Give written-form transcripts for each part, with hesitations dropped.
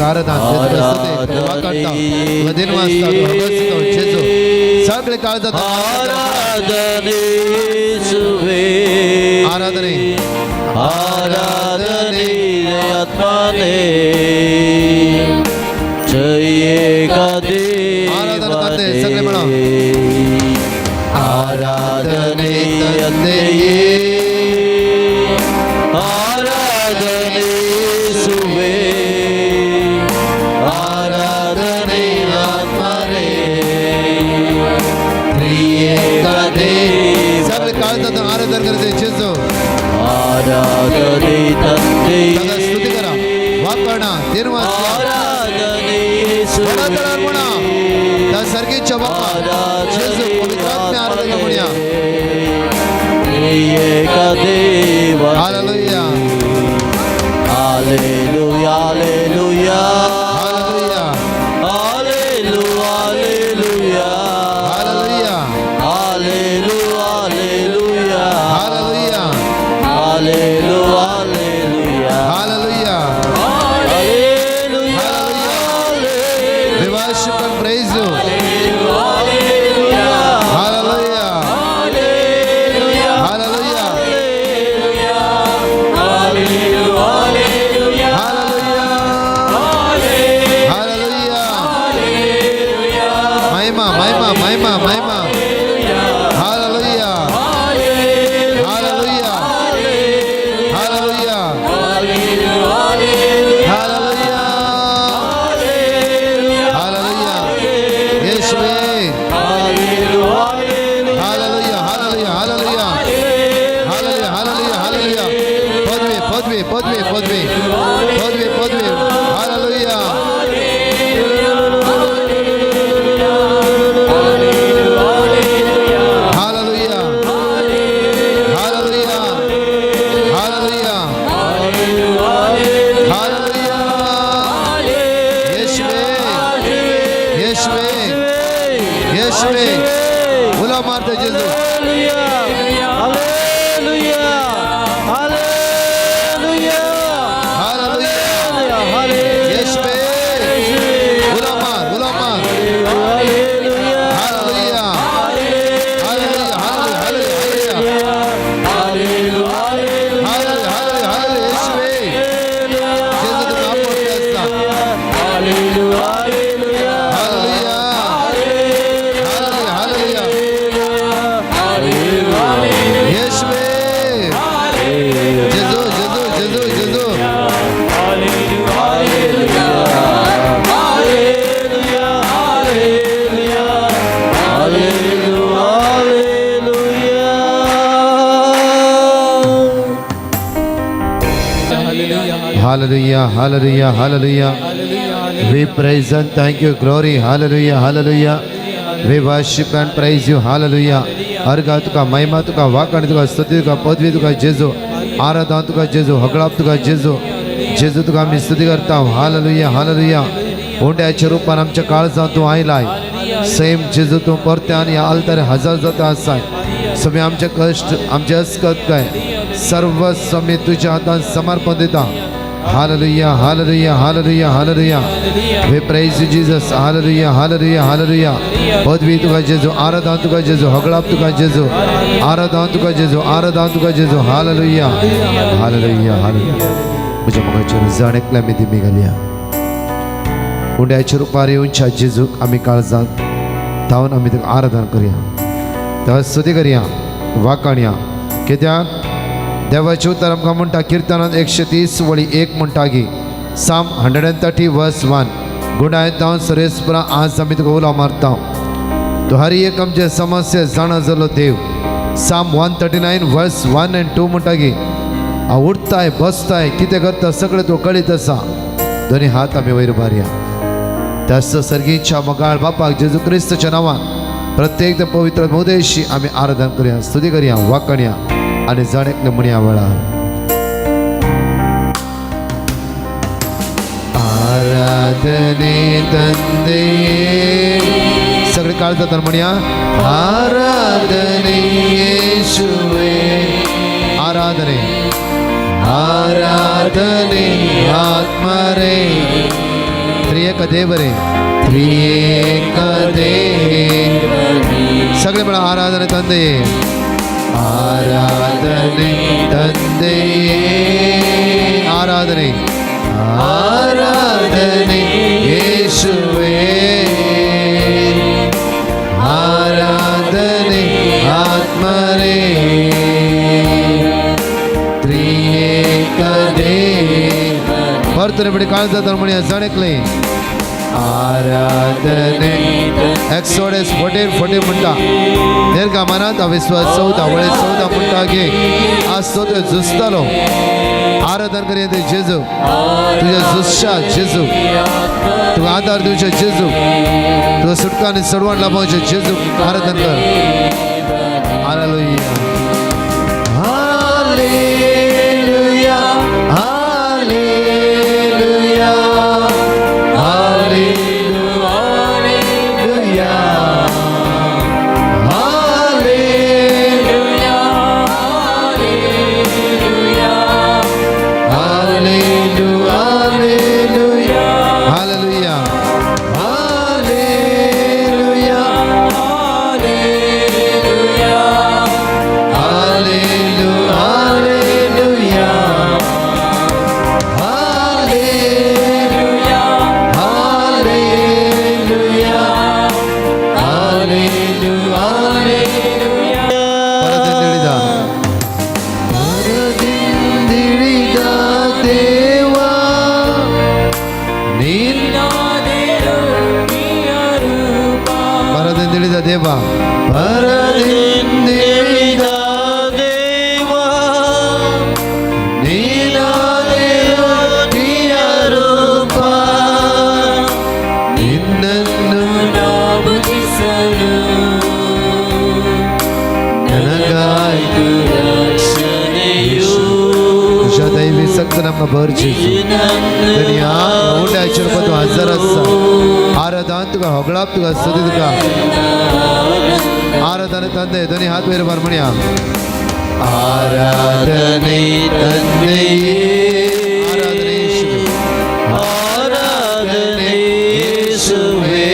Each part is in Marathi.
तुका आराधना दिन वाजता जेजू सगळे काळ जाता आराधने आराधने आत्माने जय का देव आराधना करते सगळे म्हणा आराधने आराधने सुवे आराधने आत्माने त्रिएका देव सगळे काळ जाता आराधना करते जेजू आराधने तंदे स्तुती करा वाकणा दिन वाजता आराधने सुवे म्हणा त्या सर्गीच्या बाबा जेजू पवित्र आत्म्या आराधना म्हणूया त्रिएका देव हालेलुया hallelujah hallelujah hallelujah hallelujah hallelujah hallelujah hallelujah hallelujah hallelujah hallelujah हालेलुया we worship and praise you हालेलुया हालेलुया हालेलुया महिमा महिमा महिमा महिमा हालेलुया हालेलुया हालेलुया हालेलुया हालेलुया येशुवे हालेलुया hallelujah hallelujah hallelujah hallelujah hallelujah पदवी पदवी पदवी पदवी पदवी पदवी हालेलुया हालेलुया हालेलुया हालेलुया हालेलुया येशुवे येशुवे येशुवे उला मारते जेजू हालेलुया येशुवे उला मार हालेलुया हालेलुया हालेलुया हालेलुया हालेलुया येशुवे जेजू तुम आप मोठे असता हालेलुया हालेलुया हालेलुया येशुवे जेजू जेजू जेजू जेजू Hallelujah, hallelujah, hallelujah. We praise and thank you, glory, hallelujah, hallelujah. We worship and praise you, hallelujah. अर्घा तुका महिमा तुका वाकण तुका स्तुती तुका पदवी तुका जेजू आराधना तुका जेजू हगळाप तुका जेजू जेजू तुका आम्ही स्तुती करता हालेलुया हालेलुया ओंड्याच्या रूपान आमच्या काळजांत तूं आयलाय सेम जेजू तूं परत्यान ह्या आल्तार हजर जाता आसाय सगळे आमचे कश्ट आमचे अस्कत काय सर्व समी तुझ्या हातान समर्पण दिता hallelujah hallelujah hallelujah hallelujah we praise you Jesus hallelujah hallelujah hallelujah पदवी तुका जेजू आराधना तुका जेजू हगळाप तुका जेजू आराधना तुका जेजू आराधना तुका जेजू हालेलुया हालेलुया हालेलुया म्हज्या मोगाचेर जण एकल्या मी दिमी घालया उंड्याच्या रुपार येवच्या जेजूक आमी काळजांत धांवन आमी तुका आराधना करया तर स्तुती करया वाकणया कित्याक देवाचे उतर आमकां म्हणटा किर्तनांत 130 वळी 1 म्हणटा की साम 130 वर्स 1 गुणायत हांव सरेस्परा आज आमी तुका उलो मारता तो हर एक आमचे समस्या जाणा जालो देव साम 139 वर्स 1 and 2 म्हणटा की हांव उठताय बसताय कितें करता सगळें तो कळीत आसा दोनी हात आमी वयर मारया त्याच सर्गीच्या मोगाळ बापाक जेजू क्रिस्ताच्या नांवान प्रत्येक ते पवित्र मोदेशी आमी आराधना करया स्तुती करया वाकणया आणि जण एकले म्हणया वेळार आराधने तंदे सगळे काळ जाता म्हणया आराधने येशुवे आराधने आराधने आत्मा रे त्रिएक देव रे त्रिएक देव सगळे मला आराधने ತಂದೆಯೇ ಆರಾಧನೆ ತಂದೆಯೇ ಆರಾಧನೆ ಆರಾಧನೆ ಯೇಸುವೇ ಆರಾಧನೆ ಆತ್ಮರೇ त्रिएक देव ಬರ್ತನೆ ಬಿಡಿ ಕಾಳ್ದ ಧರ್ಮಣಿಯ ಸಣಕ್ಲೆ आराधने एक्सोडस 14:40 म्हणटा नेरका मनात अविश्वास 14 म्हणटागे आज तो जुसतालो आराधन करिये जेजू तुझ्या जुस्सा जेजू तुका आधार दिवचे जेजू तुका सुटका आणि सडवण लाभवचे जेजू आराधन कर हालेलुया हालेलुया हालेलुया ದೇವಾ ಪರದಿಂದಿಳಿದ ದೇವಾ ನೀನಾದಿರು ಪ್ರಿಯ ರೂಪ ನಿನ್ನನ್ನು ಭಜಿಸಲು ನನಗಾಯ್ತು ರಕ್ಷಣೆಯು दैवी सक्त ನಮ್ಮ ಬರ್ಜಿಸು दुनिया मोठ्या चिरपतो हजार असा आराधन तुका होगळाप तुका स्तुती तुका आराधने ತಂದೆ ಧ್ವನಿ हात वर बरमण्या आराधने ತಂದೆ आराधने ಯೇಸುವೇ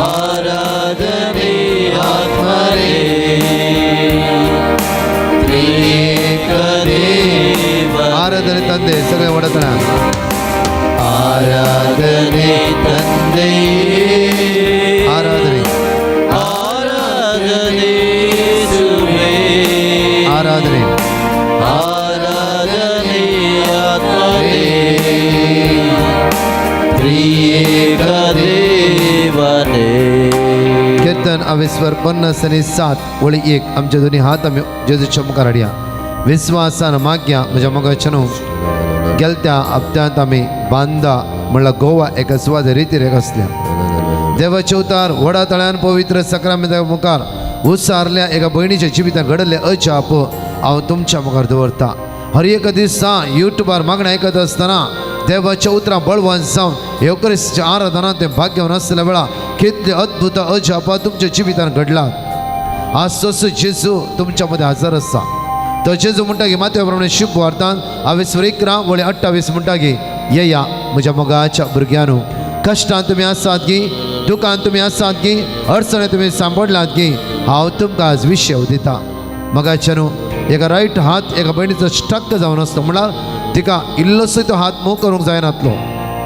आराधने आत्मरे आराधने ತಂದೆ सगळे ಒಡತನ आराधने ತಂದೆ आराधने आराधने ಯೇಸುವೇ आराधने आराधने आत्मरे त्रिएक देवने कीर्तन अविस्वर 50:7 ओळी 1 आमच्या दोन्ही हात आम्ही जेजूच्या मुखार हाडया विश्वासान माग्या म्हज्या मोगाचें गेलत्या हप्त्यांत आमी बांदा म्हणल्यार गोवा एका सुवात रितीर एक आसल्या देवाचे उतार व्हडा तळ्यान पवित्र सक्रामेंता मुखार उसारल्या एका भयणीच्या जिवितांत घडले अजाप हांव तुमच्या मुखार दवरता हर एक दिसा युट्यूबार मागणें आयकत आसतना देवाच्या उतरां बळवंत जावन एवकरिस्तीच्या आराधनांत तें भाग्यवान आसलेल्या वेळा कितले अद्भुत अजाप तुमच्या जिवितांत घडलात आज तसो जेजू तुमच्या मदें हजर आसा तो जेजू म्हणटा की मातये प्रमाणे शुभ वार्तांत 28 म्हणटा की येया म्हज्या मोगाच्या भुरग्यांनो कश्टांत तुमी आसात की दुखांत तुमी आसात की अडचणी तुमी सांपडलात की हांव तुमकां आज विशय दिता मोगाचें एका रायट हात एका भयणीचो स्टक जावन आसलो म्हळ्यार तिका इल्लोसो तो हात मोव करूंक जायनासलो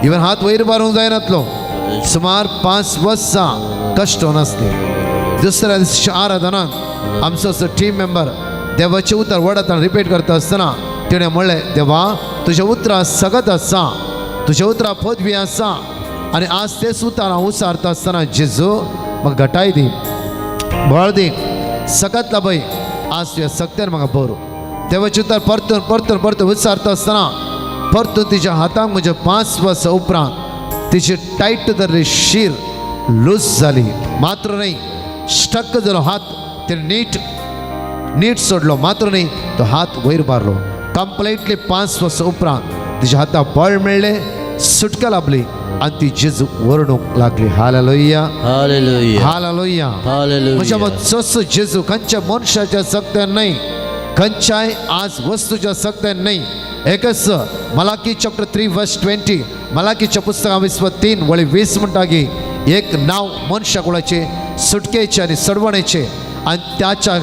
इवन हात वयर मारूंक जायनासलो सुमार 5 वर्सां कश्ट नासले दुसऱ्या दिसाच्या आराधनांत आमचो टीम मेंबर देवाचे उतर वडातान रिपीट करता आसतना तिणें म्हणलें देवा तुज्या उतरां सगत आसा तुज्या उतरां पदवी आसा आनी आज तेच उतार हांव उसारता आसतना जेजू म्हाका घटाय दी बळ दी सगत लाभय आज तुज्या सक्त्यान म्हाका भर देवाचे उतर परतून उसारता आसतना परतून तिच्या हाताक म्हज्या 5 वर्सां उपरांत तिची टायट धरली शीर लूज जाली मात्र न्ही स्टक जालो हात ते नीट सोडलो मात्र न्ही तो हात वयर मारलो कंप्लीटली 5 वर्सां उपरांत तिच्या हाताक बळ मेळ्ळें सुटका लाभली आनी ती जेजू वरडूंक लागली हालेलुया हालेलुया हालेलुया हालेलुया म्हज्या मत्सो जेजू खंयच्या मनशाच्या सक्त्यान न्हय खंयच्याय आज वस्तूच्या सक्त्यान न्हय एकच मलाकी चॅप्टर 3 वर्स 20 मलाकीच्या पुस्तका 3:20 म्हणटागी एक नाव मनशाकुळाचे सुटकेचे आणि सडवणेचे आणि त्याच्या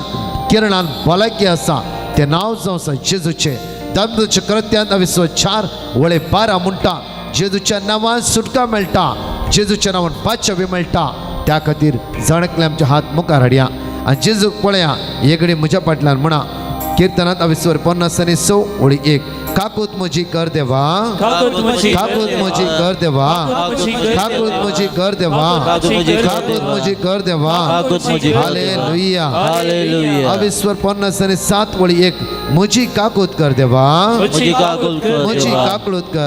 किरणान भलायकी आसा ते नाव जावन आसा जेजूचे दामदूच्या कृत्यांत 4:12 म्हणटा जेजूच्या नांवान सुटका मेळटा जेजूच्या नांवान बादशाह बी मेळटा त्या खातीर जणकले आमचे हात मुखार हाडया आणि जेजूक पळया येगडी म्हज्या फाटल्यान म्हणा कीर्तनांत 50:6:1 काकूत म्हजी कर देवा काकूत म्हजी काकूत म्हजी कर देवा काकूत म्हजी कर देवा काकूत म्हजी कर देवा काकूत म्हजी कर देवा. हालेलुया हालेलुया 50:7:1 म्हजी काकूत कर देवा म्हजी काकूत कर म्हजी देवा. काकूत कर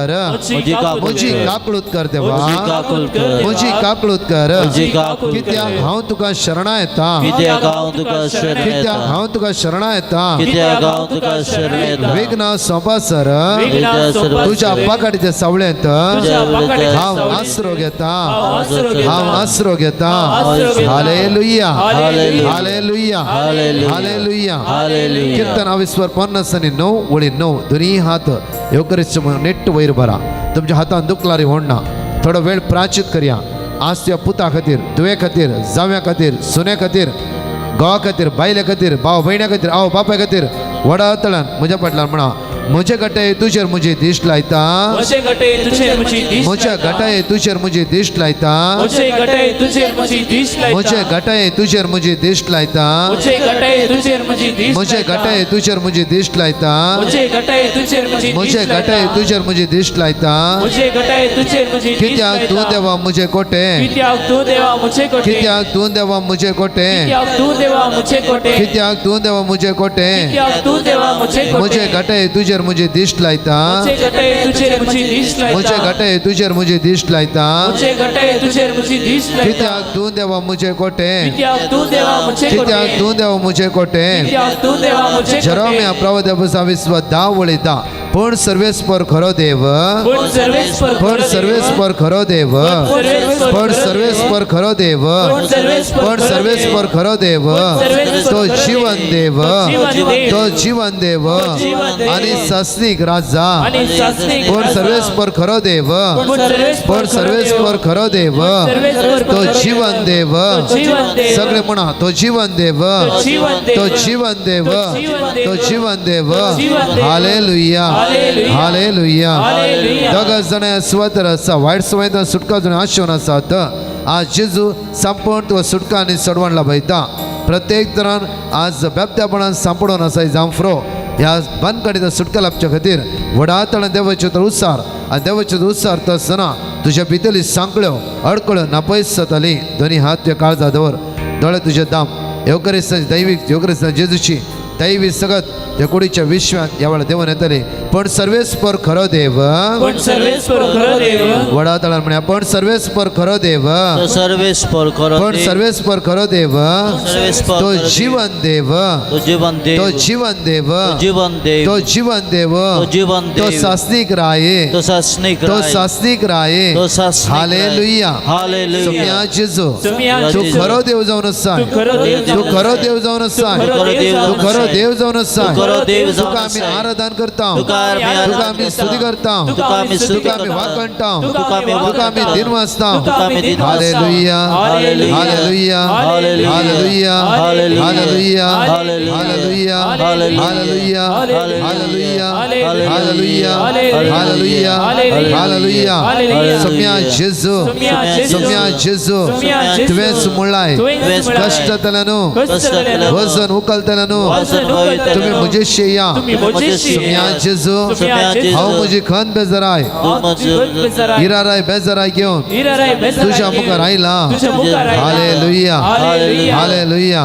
म्हजी काकूत म्हजी कर. काकूत कर देवा म्हजी काकूत कर. म्हजी काकूत कर म्हजी काकूत कर. कित्याक हांव तुका शरणा येता कित्याक हांव तुका शरण कित्याक येता हांव तुका शरणा येता कित्याक हांव तुका शरण येता विघ्न सोंपा सर विघ्न सोंपा तुझ्या सर. पाकाडीच्या सावळ्यांत तुझ्या पाकाडीच्या हांव सावळेंत आसरो घेता हांव आसरो घेता. हांव आसरो घेता आसरो घेता. हालेलुया हालेलुया. Hallelujah hallelujah. हालेलुया हालेलुया. कीर्तन 50:9:9 दोन्ही हात योकरिस्त नेट वयर भरा तुमच्या हातान दुखलारी होणना थोडो वेळ प्राचित करया आज त्या पुता खातीर तुवे खातीर जाव्या खातीर सुन्या खातीर घोवा खातीर बायले खातीर भाव भयण्या खातीर आवय बापाय खातीर व्हडा तळान म्हज्या फाटल्यान म्हणा म्हजे गटाय तुजेर म्हजी दिश्ट लायता म्हजे गटे तुझे म्हजी दिश्ट म्हज्या लायता. गटाय तुजेर म्हजी दिश्ट लायता म्हजे गटे तुझे म्हजी दिश्ट लायता. म्हजे गटाय तुजेर म्हजी दिश्ट लायता म्हजे गटे तुझे म्हजी दिश्ट म्हजे लायता. गटाय तुजेर म्हजी दिश्ट लायता म्हजे गटे तुझे म्हजी म्हजे दिश्ट गटाय लायता. तुजेर म्हजी दिश्ट लायता म्हजे गटे तुझे म्हजी दिश्ट कित्याक तूं लायता. देवा म्हजे कोटे कित्याक तूं देवा म्हजे कोटे कित्याक तूं देवा म्हजे कोटे कित्याक तूं देवा म्हजे कोटे कित्याक तूं देवा म्हजे कोटे कित्याक तूं देवा म्हजे कोटे म्हजे गटाय तुजेर म्हजी दिश्ट लायता म्हजे गटे तुझे म्हजी दिश्ट लायता. म्हजे गटाय तुजेर म्हजी दिश्ट लायता म्हजे गटे तुझे म्हजी दिश्ट लायता. कित्याक तूं देवा म्हजे कोटे कित्याक तूं देवा म्हजे कोटे कित्याक तूं देवा म्हजे कोटे कित्याक तूं देवा म्हजे जरोम्या प्रवदेवसा 10 पूण सर्वेस्पर खरो देव पण सर्वेस्पर पण सर्वेस्पर खरो देव पण सर्वेस्पर खरो देव पण सर्वेस्पर खरो देव तो जीवन देव तो जीवन देव आणि सस्निक राजा आणि शासनिक पण सर्वेस्पर खरो देव पण सर्वेस्पर खरो देव तो जीवन देव सगळे म्हणा तो जीवन देव तो जीवन देव तो जीवन देव हालेलुया हालेलुया दोग जण स्वतर आसा वायट सवयींतल्यान सुटका जण आशेवन आसात आज जेजू संपूर्ण तो सुटका आनी सडवण लाभयता प्रत्येक तरान आज बेबत्यापणान सांपडून आसा जांफ्रो ह्या बंदकडीत सुटका लाभच्या खातीर व्हडा तळान देवाचे तर उत्सार आनी देवाचे उत्सार तो आसतना तुज्या भितरली सांकळ्यो अडकळ्यो नापयस जाताली दोनी हात तुज्या काळजा दवर दोळे तुजे दाम योगरिस्ताची दैवीक योगरिस्ताची जेजूची दैवी सगत त्या कुडीच्या विश्वात ह्या वेळा देवन येतले पण सर्वेस्पर खरो देव पण सर्वेस्पर खरो देव वडा तळान म्हण्या पण सर्वेस्पर खरो देव तो सर्वेस्पर खरो पण देव. सर्वेस्पर खरो देव सर्वेस्पर तो खरो देव. जीवन देव तो जीवन देव तो जीवन देव तो जीवन देव तो जीवन देव तो जीवन तो देव. सासनिक राये तो शासनिक तो राय. सासनिक राये तो शासनिक राय. हालेलुया हालेलुया. सोम्या जेजू सोम्या तू जेजू. खरो देव जावन आसा तू खरो देव तू जावन खरो आसा. देव जावन आसा तू खरो देव तू जावन खरो आसा. देव जावन आसा तू खरो देव जावन तुका आमी आसा. आराधन करता तुका आमी आराधन तुका आमी करता. स्तुती करता तुका आमी स्तुती तुका आमी करता. वाकणटा तुका आमी तुका आमी वाकणटा. दिन वाजता तुका आमी दिन वाजता. Hallelujah hallelujah. Hallelujah hallelujah. Hallelujah hallelujah. Hallelujah hallelujah. Hallelujah hallelujah. Hallelujah hallelujah. Hallelujah hallelujah. Hallelujah hallelujah. सोम्या जेजू सोम्या जेजू तुवेंच म्हणलाय कष्टतल्यानु वजन उखलतल्यानु तुम्ही म्हजेशी या सोम्या जेजू हांव म्हजी खन बेजाराय हिराराय बेजाराय घेवन तुझ्या मुखार आयला हालेलुया हालेलुया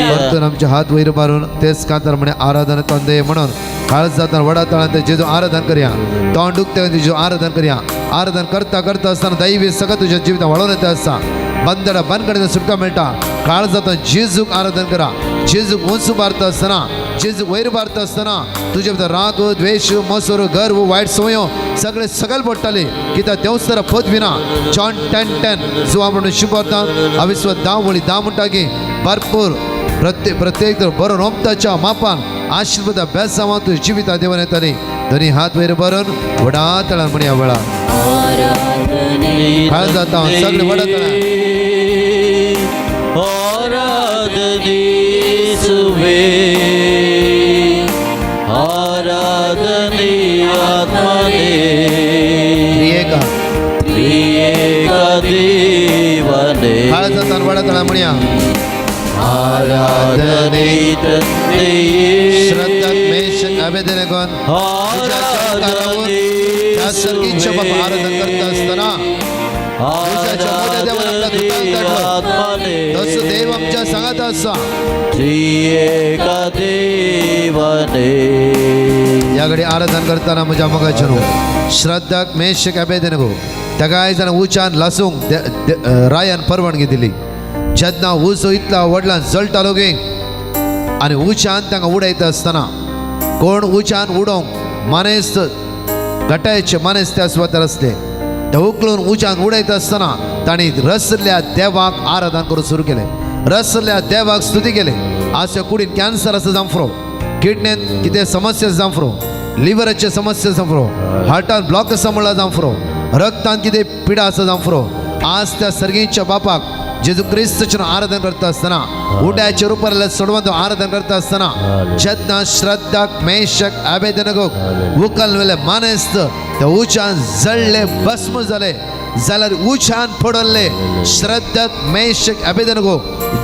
परतून आमचे हात वयर मारून तेच कांतार म्हणे आराधन कंदे म्हणून काळज जातना वडा तळान ते जेजू आराधन करया तोंड दुखते जेजू आराधन करया आराधन करता करता आसतना दैवी सगळं तुझ्या जिवितां वाडोवन येता आसा बंदडा बंदकडे सुटका मेळटा काळ जाता जेजूक आराधन करा जेजूक उंच मारता आसतना जेजूक वयर मारता आसतना तुजे भितर राग द्वेष मसूर गर्व वायट संवयो सगळे सकयल पडटाले कित्याक देंवच तर पदवी ना जॉन 10:10 जुवा म्हणून शिपरता अविस्व 10 म्हणटा की भरपूर प्रत्येक तर बरो रोमताच्या मापान आशीर्वाद बेसावा तुझ्या जीविता देवाने तरी दोन्ही हात वैर भरून वडा तळा म्हणया वळा काळ जाता सगळे वडा तळा आराधने सुवे आराधने आत्मने एका त्रिएका देवाने काळ जाता वडा तळा म्हणया आराधने तन्ने श्रद्धा मेष अभेदनेगोन त्या सर्गीच्या बाबा आराधन करत असताना दिवसाच्या मोठ्या देवाला आपल्या दुकान काढलं तसं देव आमच्या सांगत असा त्रिएका देवाने याकडे आराधन करताना म्हज्या मगाच्यानो श्रद्धाक मेषक अभेदनेगो त्या काय जण उचान लासूंक रायान परवानगी दिली जेन्ना उजो इतला वडलां जळटालो गे आनी उचान तांकां उडयता आसतना कोण उचान उडोवंक मानेस्त गटायचे मानेस्त त्या सुवातेर आसले ते उखलून उचान उडयता आसतना तांणी रसल्या देवाक आराधन करूंक सुरू केलें रसल्या देवाक स्तुती केली आज त्या कुडीन कॅन्सर आसा जावं किडनेन कितें समस्या जावं फुरो लिव्हराचे समस्या जावं फुरो हार्टान ब्लॉक आसा म्हणल्यार जावं फुरो रक्तान कितें पिडा आसा जावं फुरो आज त्या सर्गीच्या बापाक जेजू क्रिस्तचें आराधन करता आसतना उड्याच्या रुपार सोडवून तो आराधन करता आसतना जेन्ना श्रद्धाक मेषक अभेदनेगोक उखल वेले मानेस्त ते उचान जळले भस्म जाले जाल्यार उचान पडले श्रद्धाक मेषक अभेदनेगो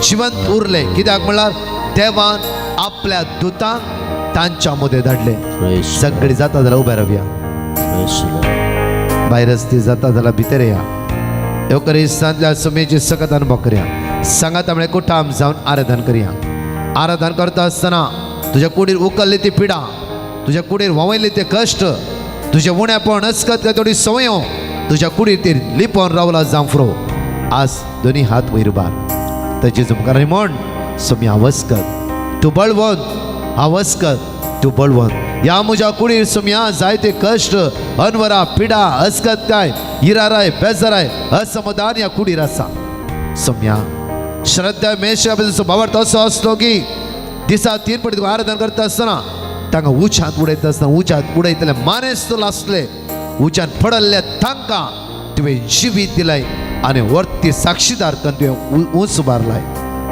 जिवंत उरले कित्याक म्हणल्यार देवान आपल्या दुतांक तांच्या मदें धाडले सगळीं जाता जाल्यार उबे रावया भायर रस्ती जाता जाल्यार भितर या एवकरिस्तांतल्या सुमेची सकत अनुभव करया सांगात आमळे कुटाम जावन आराधन करया आराधन करता आसतना तुज्या कुडीर उखल्ली ती पिडा तुज्या कुडीर ववयले ते कश्ट तुझे उण्यापण अस्कत काय थोडी संवयो तुझ्या कुडीर ती लिपोवन रावला जावं फुरो आज दोन्ही हात वयर बार ताचे मुखार म्हण सोमी आवस्कत तूं बळवंत आवस्कत तूं बळवंत या म्हज्या कुडीर सोम्या जायते कश्ट अनवरा पिडा अस्कत काय इराराय बेजाराय असमाधान या कुडीर आसा सोम्या श्रद्धा मेष भावार्थ असो आसलो की दिसा 3 पटी आराधन करता आसतना तांकां उच्चांत उडयता आसतना उच्चांत उडयतले मानेस्त लासले उच्चांत पडल्ले तांकां तुवें जिवीत दिलाय आनी वर्ती साक्षीदार करून तुवें उंच उबारलाय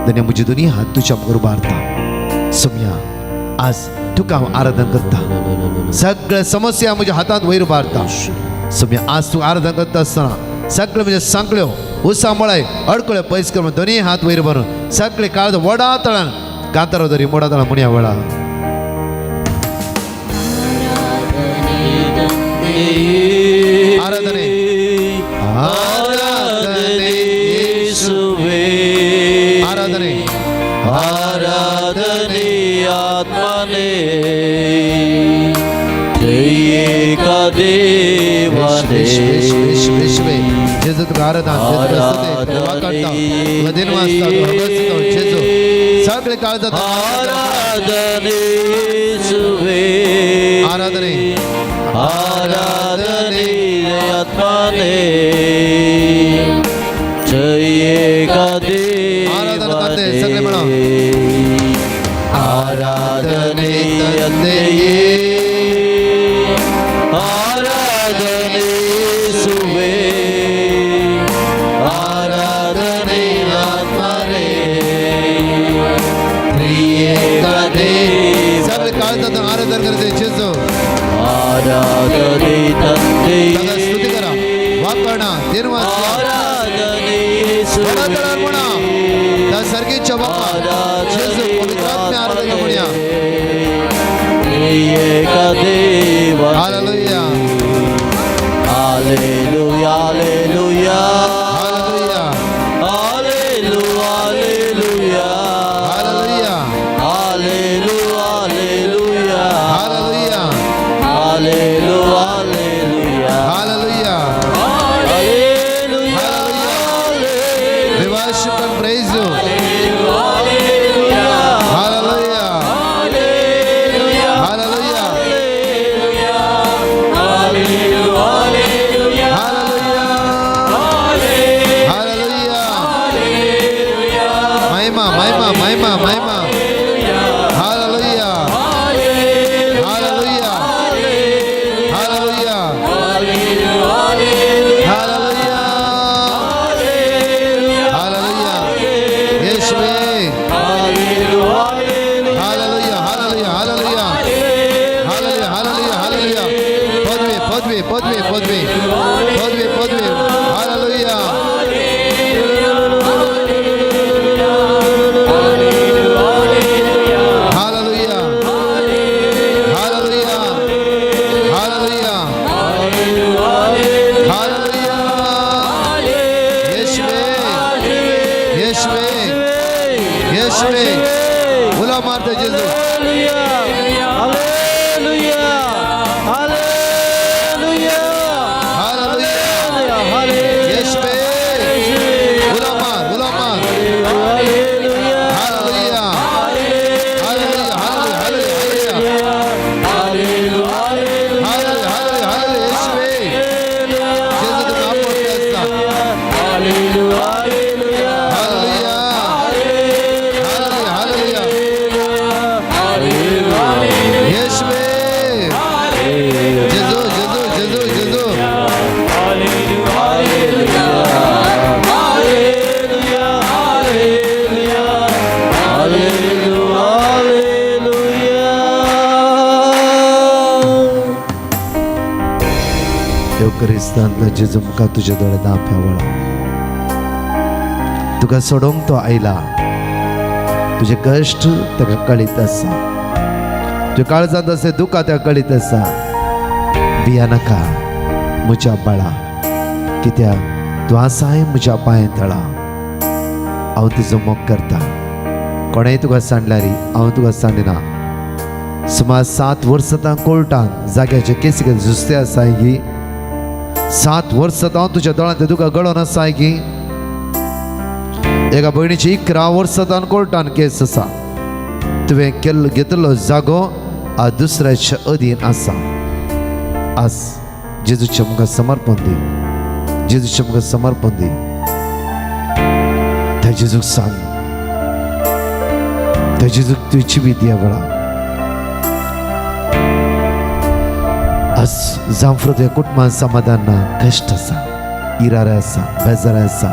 धन्य म्हजी दोनी हात तुज्या मुखार उबारता सोम्या आज तुका हांव आराधन करता सगळे समस्या म्हज्या हातांत वयर उबारता सोम्या आज तूं आराधन करता आसतना सगळे म्हणजे सांकळ्यो उसा मळाय अडकळ्यो पयस कर दोनी हात वयर भरून सगळे काळज वडा तळान कांतारो धरी मोडा तळा म्हणया वडा आराधने आराधने येशुवे आराधने आराधने आत्मने त्रिएका देवाने जेजू तुका आराधन जेजू सगळे काळजात आराधने येशुवे आराधने आराधने आत्मने त्रिएका आराधन करते सगळे म्हणा आराधने तन्ने आराधने सुवे आराधने आत्मने त्रिएका सगळे काळजात आराधन करते जेजू आराधने तन्ने स्तुती करा वाकणा आराधने म्हणा त्या सर्गीच्या बाबा जेजू पवित्रात्म्या आराधन म्हणूया त्रिएका देवा हालेलुया hallelujah hallelujah hallelujah hallelujah hallelujah hallelujah hallelujah hallelujah hallelujah hallelujah हालेलुया we worship and praise you hallelujah hallelujah hallelujah येशवे उला मारता जेजू हालेलुया येशवे उला मार हालेलुया हालेलुया हालेलुया हालेलुया हालेलुया येशवे जेजू तुम नाम बोलता हालेलुया हालेलुया येशवे जेजू देव क्रिस्तांतलो जेजू मुखार तुझ्या दोळे दांप्या वळा तुका सोडोंक तो आयला तुझे कश्ट ताका कळीत आसा तुझ्या काळजांत असे दुखा ताका कळीत आसा भिया नाका म्हज्या बाळा कित्याक तूं आसाय म्हज्या पांय तळा हांव तुजो मोग करता कोणेंय तुका सांडल्यारी हांव तुका सांडिना सुमार 7 वर्सां कोर्टान जाग्याचे केसी झुजते आसाय की 7 वर्सां हांव तुज्या दोळ्यांत तुका गळोन आसाय की एका भयणीची 11 वर्सां कोर्टान केस आसा तुवें घेतलो जागो आ दुसऱ्याच्या अधीन आसा आज जेजूच्या मुखार समर्पण दी जेजूच्या मुखार समर्पण दी त्या जेजूक सांग त्या जेजूक तुवें जिवीत दिया वळा आज जांफ्रो तुज्या कुटुंबान समाधान ना कश्ट आसा इरारे आसा बेजारे आसा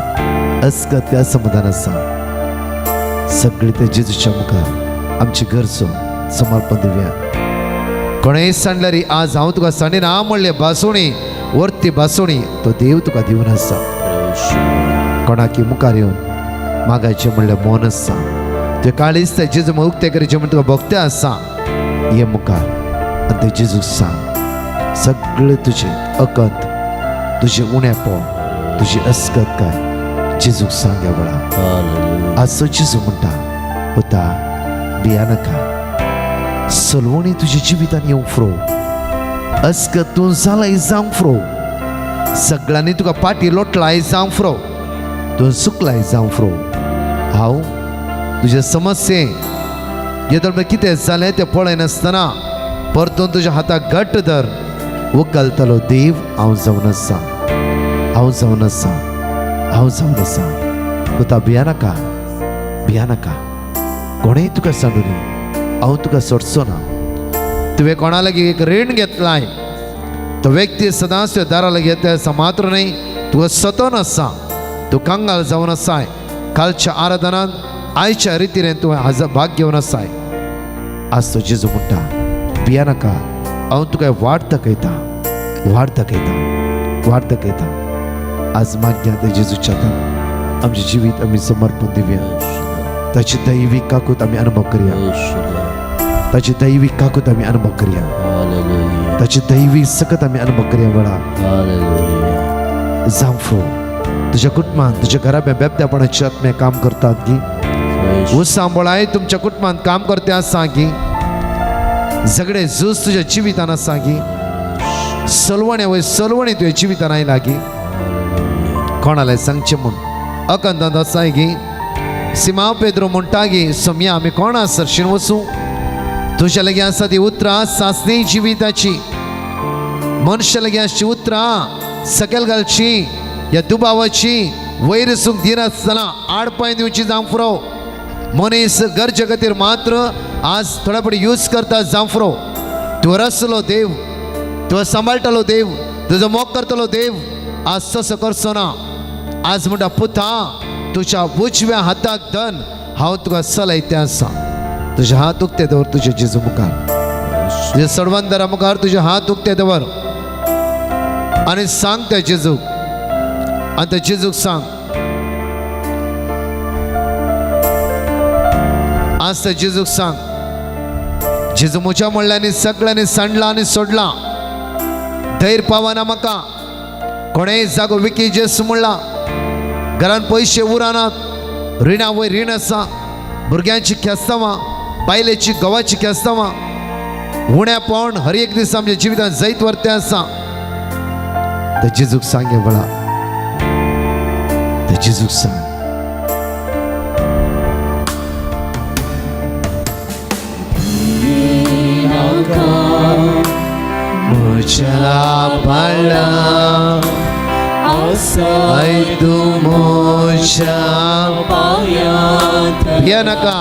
अस्कत असमाधान आसा सगळी ते जेजूच्या मुखार आमची गरजो समर्पण दिवया कोणेंय सांडल्यारी आज हांव तुका सांडिना म्हणले बासुणी वर्ती बासुणी तो देव तुका दिवन आसा कोणाकी मुखार येवन मागायचे म्हणले मौन आसा तुवें काळीच ते जेजू उक्ते करचे म्हण तुका भोगते आसा ये मुखार आनी ते जेजूक सांग सगळे तुजे अकंत तुजे उणेपो तुजी अस्कत काय जेजूक सांग्या वळा आज जेजू म्हणटा पुता भिया नाका सलवणी तुज्या जिवितान येवंक फ्रो अस्कत तूं जालाय जावंक फ्रो सगळ्यांनी तुका पाटी लोटलाय जावंक फ्रो तूं सुकलाय जावंक फ्रो हांव तुजे समस्ये येदोळ कितें जालें तें पळयनासतना परतून तुज्या हाताक घट्ट धर वखलतलो देव हांव जावन आसा हांव जावन आसा हांव जावन आसा पुता भिया नाका कोणेंय तुका सांडुनी हांव तुका सोडचो ना तुवें कोणा लागीं एक रीण घेतलाय तो व्यक्ती सदांच तुज्या दारा लागीं येता आसा मात्र न्ही तुका सतोन आसा तूं कंगाल जावन आसाय कालच्या आराधनांत आयच्या रितीन तुवें भाग घेवन आसाय आज तो जेजू म्हणटा भिया नाका हांव तुका वाट दाखयता आज मागया ते जेजूच्या हातान आमचें जिवीत आमी समर्पण दिवया ताची दैवीक काकूत आमी अनुभव करया ताची दैवीक काकूत आमी अनुभव करया ताची दैवीक सकत आमी अनुभव करया वळा जांफ्रो तुज्या कुटुंबान तुज्या घराब्या बेबद्यापणाची आत्मे काम करतात की सांबळाय तुमच्या कुटुंबान काम करते आसा की झगडे झूज तुज्या जिवितान आसा की सलवणे वय सलवणी तुज्या जिवितान आयला की कोणालाय सांगचे म्हूण अकंदांत आसाय की सिमा पेद्रो म्हणटा की सोम्या आमी कोणा सरशीन वचूं तुज्या लागीं आसा ती उतरां सासणी जिविताची मनशा लागीं आसची उतरां सकयल घालची ह्या दुबावाची वयर सूंक दिनासतना आडपांय दिवची जांफ्रो मनीस गरजे खातीर मात्र आज थोड्या पडी यूज करता जांफ्रो तुवें रचलो देव तुवें सांबाळटलो देव तुजो मोग करतलो देव आज तसो करचो ना आज म्हणटा पुता तुज्या उजव्या हाताक धन हांव तुका चलयते आसा तुजे हात उक्ते दवर तुजे जेजू मुखार तुजे सडवंदरा मुखार तुजे हात उक्ते दवर आनी सांग त्या जेजूक आनी त्या जेजूक सांग आज त्या जेजूक सांग जेजू म्हज्या म्हणल्यानी सगळ्यांनी सांडला आनी सोडला धैर्य पावना म्हाका कोणेय जागो विकी जेस म्हणला घरान पयशे उरानात रिणा वयर रीण आसा भुरग्यांची केस्तांवां बायलेची गवाची केस्तांवां उण्या पावन हर एक दीस आमच्या जिवितांत जायत वर्तें आसा ते जेजूक सांगे बळा ते जेजूक सांग म्हज्या बाळा आय तूं म्हज्या भिये नाका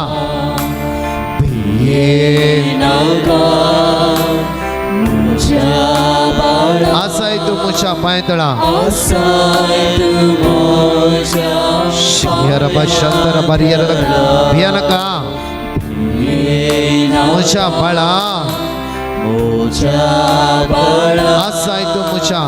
आसाय तूं म्हज्या पांयतळा भिये नाका म्हज्या बाळा आसाय तूं म्हज्या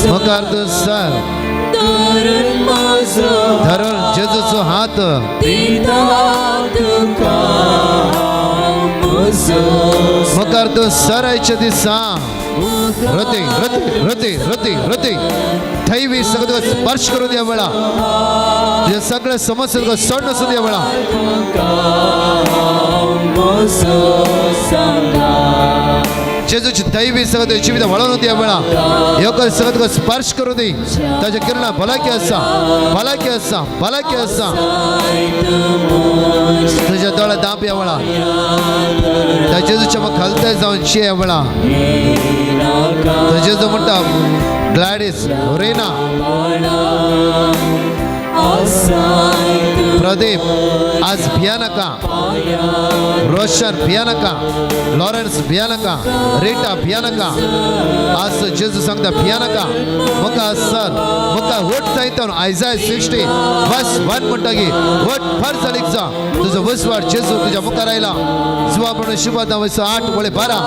मुखार तूं सर धरून जेजूचो हात मुखार तूं सरायच्या दिसा रती रती रती रती रती थैवी सगळं तुका स्पर्श करून द्या वेळा तुझे सगळे समस्या तुका सोड नसून द्या वेळा जेजूची दैवी सगळं तुझ्या जिवितां वळोवन द्या वेळा ह्यो सगळं तुका स्पर्श करून दी ताच्या किरणां भलायकी आसा भलायकी आसा भलायकी आसा तुझ्या दोळ्या दांप ह्या वेळा त्या जेजूच्या मग खालते जावन शी ह्या वेळा तो जेजू म्हणटा ग्लॅडिस रेना प्रदीप आज भिया नाका रोशन भिया नाका लॉरेन्स भिया नाका रेटा भिया नाका आज जेजू सांगता भिया नाका मुका सर मुका वोट जायता आयजाय 60 बस 1 म्हणटा की वोट फर जालीक जा तुजो वसवाट जेजू तुज्या मुखार आयला जुवा म्हणून शुभाता वयस 8 वळे 12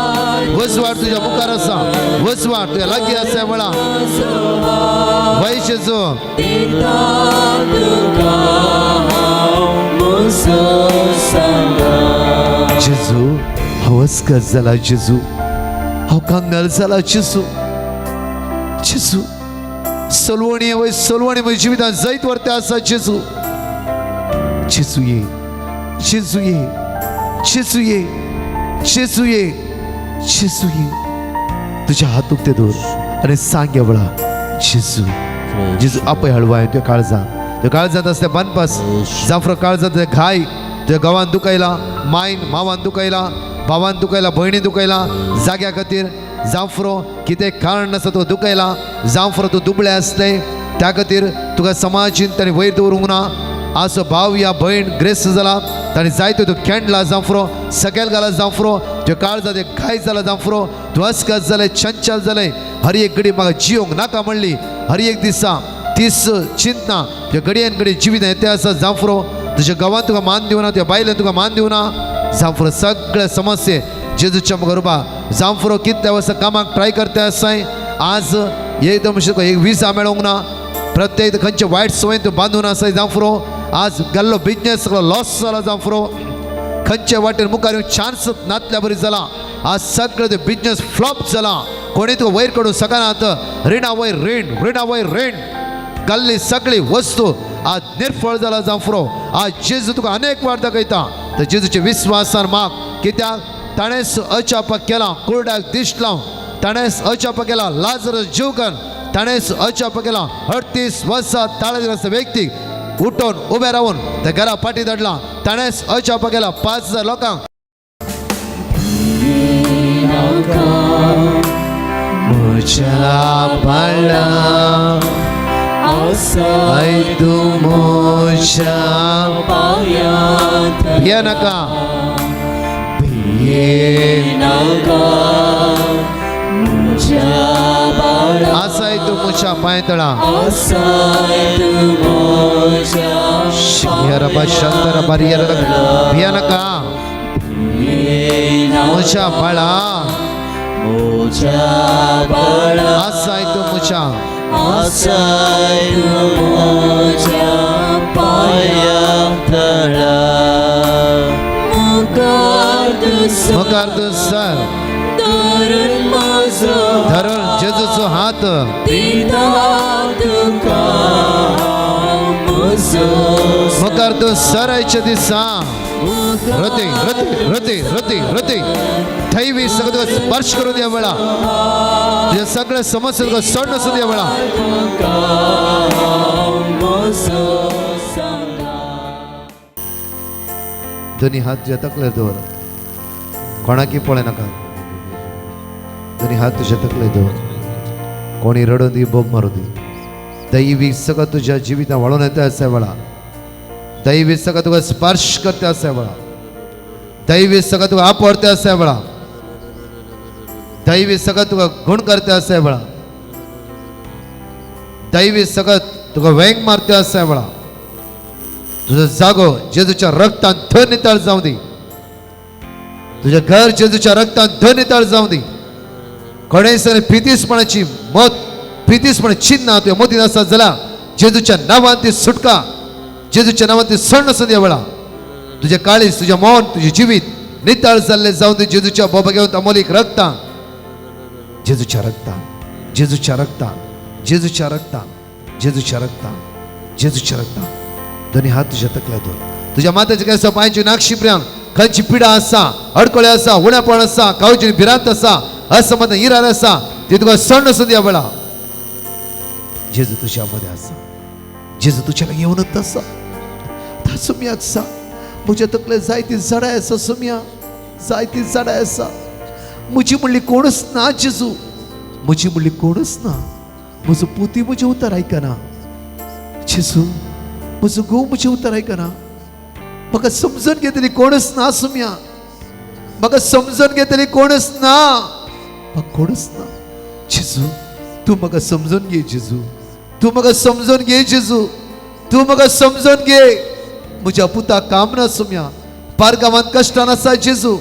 वसवाट तुज्या मुखार आसा वसवाट तुज्या लागीं आसा वेळा वय जेजू जेजू हांव अस्कर जाला जेजू हांव कांगाल जाला जेजू जेजू सलवणी वय सलवणी म्हज्या जिवितांत जायत वर्तें आसा जेजू जेजू ये जेजू ये जेजू ये जेजू ये जेजू ये तुज्या हात उक्ते दवर आनी सांग ह्या वेळा जेजू जेजू आपय हळवाय तुज्या काळजांत त्या काळजांत असल्या बनपास जाफरो काळजांत घाय तुज्या गांवांत दुखयला मायन मांवान दुखयला भावान दुखयला भयणी दुखयला जाग्या खातीर जाफरो कितें कारण आसा तो दुखयला जाफरो तूं दुबळें आसले त्या खातीर तुका समाजीन ताणें वयर दवरूंक ना आसो भाव या भयण ग्रेस्त जाला ताणें जायतो तूं खेळला जाफरो सकयल घाला जाफरो तुज्या काळजांत घाय जाला जाफरो तूं अस्कत जालें चंचल जालें हर एक घडी म्हाका जियोंक नाका म्हणली हर एक दिसा तीस चिंतना तुज्या घडयेन घडी जिवीत येते आसा जाफरो तुज्या गांवांत तुका मान दिवना तुज्या बायलेन तुका मान दिवना जाफरो सगळे समस्ये जेजूच्या मुखार जाफरो कितल्या वर्सां कामाक ट्राय करता आसाय आज एकदम तुका एक विजा मेळोंक ना प्रत्येक खंयचे वायट संवय तूं बांदून आसाय जाफरो आज गेल्लो बिजनेस सगळो लॉस जाला जाफरो खंयचे वाटेन मुखार येवंक चान्स नातल्या बरी जाला आज सगळे तो बिजनेस फ्लॉप जाला कोणी तुका वयर काडूंक सकनात रिणा वयर रीण गल्ली सगळी वस्तू आज निर्फळ जाला जाफरो आज जेजू तुका अनेक वार दाखयता तर जेजूचे विश्वासान माग कित्याक ताणेंच अचाप केला कुरड्याक दिश्ट लावन ताणेंच अचाप केला लाजरस जीवकन ताणेंच अचाप केला 38 वर्सां ताळेर आसता व्यक्तीक उठोन उबे रावून त्या घरा फाटी धाडला ताणेंच अचाप केला 5000 लोकांक म्हज्या बाळा आय तूं म्हज्या भिये नाका भिये नाका आसाय तूं म्हज्या पांयतळा भिये नाका म्हज्या बाळा आसाय तूं म्हज्या मुखार तूं सर धरून जेजूचो हात मुखार तूं सरायच्या दिसा हृदय दैवी सगळं तुका स्पर्श करून द्या वेळा तुझ्या सगळ्या समस्या तुका सोडून वचून द्या वेळा दोन्ही हात तुझ्या तकलेर दवर कोणाकी पळय नाका दोन्ही हात तुझ्या तकलेर दवर कोणी रडों दी बोब मारू दी दैवी सगळं तुझ्या जिवितां वळून येता अशा वेळा दैवी सगळं तुका स्पर्श करता अशा वेळा दैवी सगळं तुका आपडता अशा वेळा दैवी सगळं तुका गुण करता अशा वेळा दैवी सगळं तुका वेंग मारता अशा वेळा तुझा जागो जेजूच्या रक्तान थंय नितळ जावं दी तुझे घर जेजूच्या रक्तान थंय नितळ जावं दी कोणेसर प्रितीसपणाची मत प्रितीसपण चिन्ह तुझ्या मोदीन आसा जाल्यार जेजूच्या नांवान ती सुटका जेजूच्या नांवान ती सण आसूं द्या वेळा तुझे काळीज तुझे मौन तुझे जिवीत नितळ जाल्ले जावं दी जेजूच्या बोबा घेवन अमोलीक रक्तान जेजूच्या रक्तान जेजूच्या रक्तान जेजूच्या रक्तान जेजूच्या रक्तान जेजूच्या रक्तान दोन्ही हात तुझ्या तकल्या दवर तुझ्या माथ्याच्या केंसा पांयाची नागशिपऱ्यांक खंयची पिडा आसा अडकळे आसा उणेपण आसा काळजी भिरांत आसा असमत इरार आसा ती तुका सण आसूं द्या वेळा जेजू तुझ्या मध्ये आसा जेजू तुझ्या लागीं येवनच आसा ता सुमयाक सा म्हज्या तकले जायती झाडां आसा सुमया जायती झाडां आसा म्हजी म्हणली कोणूच ना जेजू म्हजी म्हणली कोणूच ना म्हजो पोती म्हजें उतर आयकना जेजू म्हजो घोव म्हजें उतर आयकना म्हाका समजून घेतली कोणूच ना सुमया म्हाका समजून घेतली कोणूच ना म्हाका कोणूच ना जेजू तूं म्हाका समजून घे जेजू तूं म्हाका समजून घे जेजू तूं म्हाका समजून घे म्हज्या पुताक काम ना सुमया पारगांवांत कश्टान आसा जेजू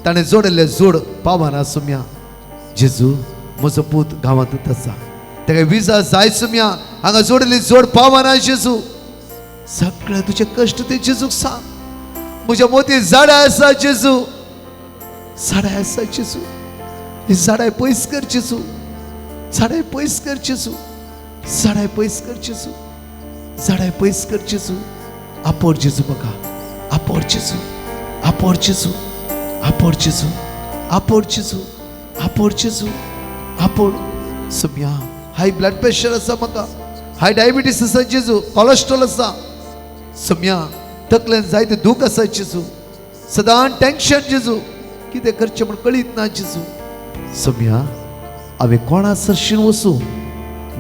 ताणें जोडिल्ले जोड पावना सुमया जेजू म्हजो पूत गांवांतूच आसा ताका विजा जाय सुमया हांगा जोडिल्ली जोड पावना जेजू सगळे तुझे कश्ट ते जेजूक सांग म्हज्या मोती झाडां आसा जेजू झाडां आसा जेजू ही झाडां पयस कर जेजू झाडां पयस कर जेजू झाडां पयस कर जेजू झाडां पयस कर जेजू आपोड जेजू म्हाका आपोड जेजू आपोड जेजू आपोड जेजू आपोड जेजू आपोड जेजू आपोड सुमया हाय ब्लड प्रेशर आसा म्हाका हाय डायबिटीस आसा जेजू कोलेस्ट्रॉल आसा सुमया तकलेन जायते दूख आसा जेजू सदां टेंशन जेजू कितें करचें म्हण कळीत ना जेजू सुमया हांवें कोणा सरशीन वचूं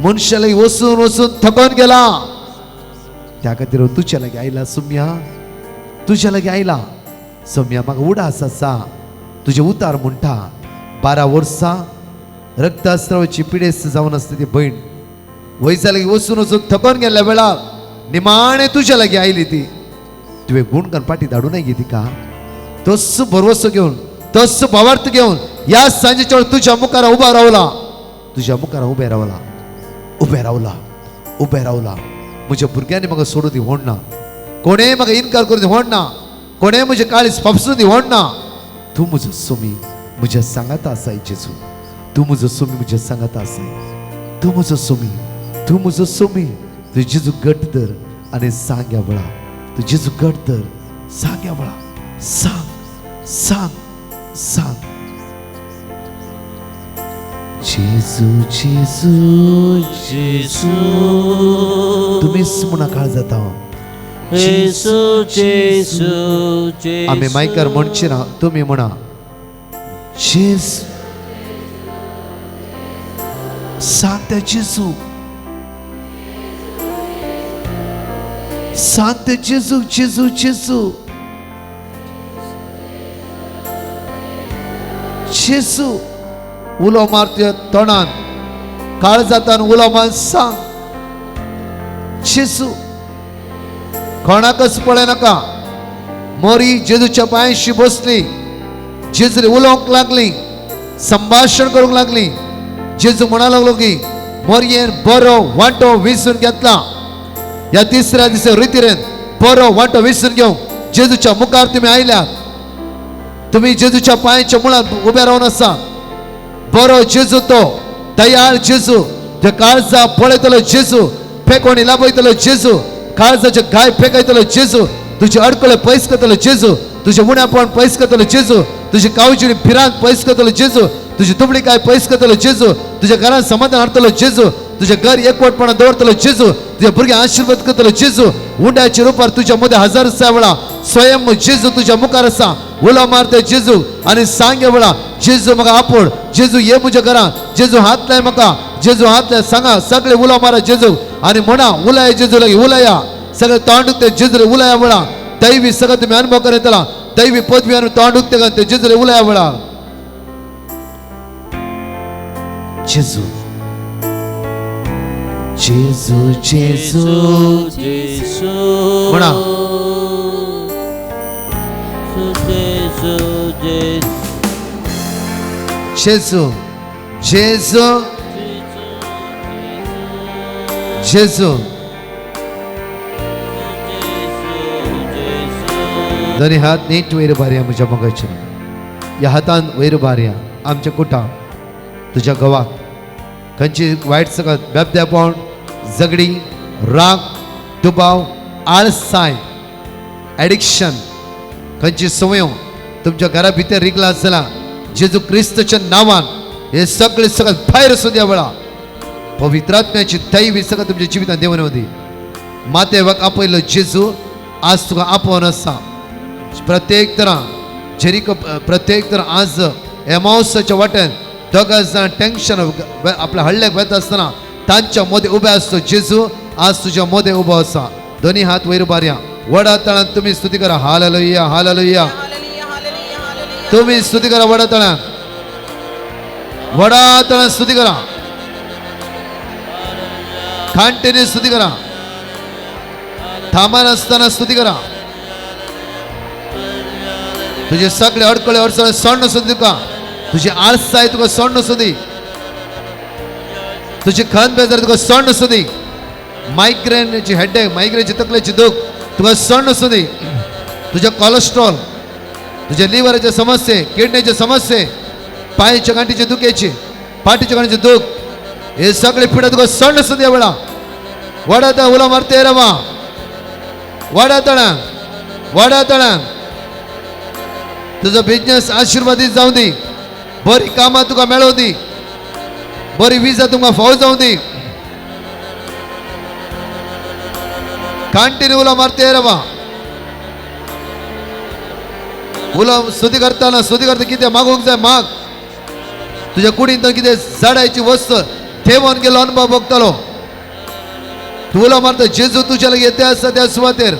मनशा लागीं वचून वचून थकोन गेला त्या खातीर हांव तुज्या लागीं आयला सुमया तुज्या लागीं आयला सुमया म्हाका उडास आसा तुजें उतार म्हणटा 12 वर्सां रक्तस्त्रावाची पिडेस्त जावन आसता ती भयण वयसा लागीं वचून वचून थकोन गेल्ल्या वेळार निमाणे तुज्या लागीं आयली ती तुवें गुणगान पाटी धाडून गे तिका तस्सो भरवसो घेवन तस्सो भावार्थ घेवन ह्या सांजेच्या वेळार तुज्या मुखार उबा रावला तुज्या मुखार उबे रावला उबे रावला उबे रावला म्हज्या भुरग्यांनी म्हाका सोडून दी व्हड ना कोणेय म्हाका इन्कार करून दी व्हड ना कोणेय म्हजें काळीज फापसून दी व्हड ना तूं म्हजो सोमी म्हज्या सांगाता आसाय जेजू तूं म्हजो सोमी म्हज्या सांगाता आसाय तूं म्हजो सोमी तूं म्हजो सोमी तूं जेजू घट धर आनी सांग ह्या वेळा तूं जेजू घट धर सांग ह्या वेळा सांग सांग सांग जेजू जेजू जेजू तुमीच म्हणा काळ जाता जेजू जेजू जेजू आमी मायकार म्हणची ना तुमी म्हणा जेजू सांग त्या जेजू सांग त्या जेजू जेजू जेजू जेजू उलो मार तुझ्या तोंडान काळ जातान उलो मार सांग जेजू कोणाकच पळय नाका मोरी जेजूच्या पांयाशी बसली जेजू उलोवंक लागली संभाषण करूंक लागली जेजू म्हणा लागलो की मोरयेन बरो वांटो विसरून घेतला ह्या तिसऱ्या दिसा रितीरेन बरो वांटो विसरून घेवंक जेजूच्या मुखार तुम्ही आयल्यात तुम्ही जेजूच्या पांयाच्या मुळार उबे रावन आसा बरो जेजू तो दयाळ जेजू जे काळजा पळयतलो जेजू फेकोणी लाभयतलो जेजू काळजाचे गाय फेकयतलो जेजू तुझे अडकळे पयस करतलो जेजू तुझे उण्यापण पयस करतलो जेजू तुझी कावजी फिरांक पयस करतलो जेजू तुझी तुबडी काय पयस करतलो जेजू तुझ्या घरात समाधान हाडतलो जेजू तुझे घर एकवटपणा दवरतलो जेजू तुझ्या भुरग्यांक आशीर्वाद करतलो जेजू उंड्याच्या रुपार तुझ्या मध्ये हजार वेळा स्वयं जेजू तुझ्या मुखार आसा उलो मारते जेजू आणि सांगे वेळा जेजू म्हाका आपोड जेजू ये म्हज्या घरांत जेजू हात लाय म्हाका जेजू हात लाय सांगा सगळे उलो मारा जेजू आणि म्हणा उलाय जेजू लागी उलया सगळे तोंडूक ते जेजूले उलया वेळा दैवी सगळं तुम्ही अनुभव करतला दैवी पदवी आणि तोंडूक ते जेजूले उलया वेळा जेजू जेजू जेजू जेसू म्हणा जेसू जेजू जेजू जेजू दोन्ही हात नीट वयर बारया म्हज्या मोगाचे ह्या हातान वयर बारया आमच्या कुटा तुझ्या गवाक खंयची वायट सगळं बेबदेपण झगडी राग दुबाव आळसाय एडिक्शन खंयची संवयो तुमच्या घरा भितर रिगला आसला जेजू क्रिस्तच्या नांवान हे सगळं भायर सुद्या वेळा पवित्रात्म्याची दैवी सगळं तुमच्या जिवितांत देवन होती मातेवाक आपयलो जेजू आज तुका आपोवन आसा प्रत्येक तरां जेरिको प्रत्येक तरां आज एमावसाच्या वाट्यान दोगां जाण टेन्शन आपल्या हळ्ळ्याक वता आसतना तांच्या मदें उबे आसतो जेजू आज तुज्या मदें उबो आसा दोन्ही हात वयर बारया वडा तळान तुम्ही स्तुती करा हालेलुया हालेलुया तुम्ही स्तुती करा वडा तळान स्तुती करा कंटिन्यू स्तुती करा थांबान असताना स्तुती करा तुझे सगळे अडकळे अडचण सोडून सुद्धा तुका तुझी आळसाय तुका सोडून सुदी तुझी खंत बेजार तुका सोडून सुदी मायग्रेनची हेडेक मायग्रेनची तकलेची दुख तुका सोडून सुदी तुझे कोलेस्ट्रॉल तुझे लिव्हराचे समस्ये किडनीचे समस्ये पायाच्या गांठीचे दुखेची पाठीच्या गांठीचे दुख हे सगळे पिढा तुका सोडून सुदी वेळा वडा उला मारते रवा वडा तळा तुझा बिझनेस आशीर्वादित जाऊ दी बरी कामां तुका मेळोव दी बरी विजा तुमकां फावो जाऊ दी कंटिन्यू उला मारते रवा उला स्तुती करता कितें मागूंक जाय माग तुझ्या कुडींत कितें झाडायची वस्त थेवून गेलो अनुभव भोगतलो तू उला मारता जेजू तुझ्या लागीं येते आसा त्या सुवातेर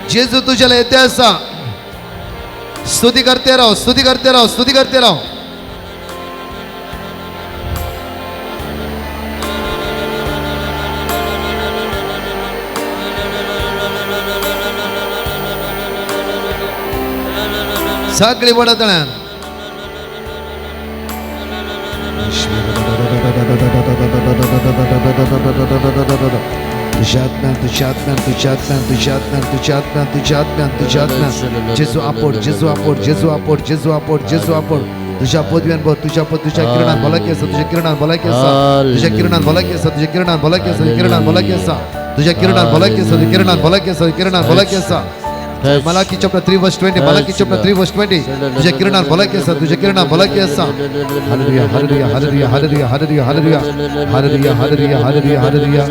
जेजू तुझ्याला येते आसा स्तुती करते राहो स्तुती करते राहो सगळी वडा तळ्यान जेजू आपोड तुझ्या पदव्यान भर तुझ्या किरणान भलाकी आसा तुझ्या किरणान भलाकी आसा तुझ्या किरणान भलाकी आसा तुझ्या किरणान भलाकी आसा किरणान भलाकी आसा तुझ्या किरणान भलाकी आसा किरणान भलाकी आसा किरणान भलाकी आसा मलाकी चॅप्टर 3 वर्स 20 मलाकी चॅप्टर 3 वर्स 20 तुझ्या किरणान भलाकी आसा तुझ्या किरणान भलाकी आसा hallelujah hallelujah hallelujah hallelujah hallelujah hallelujah hallelujah hallelujah hallelujah hallelujah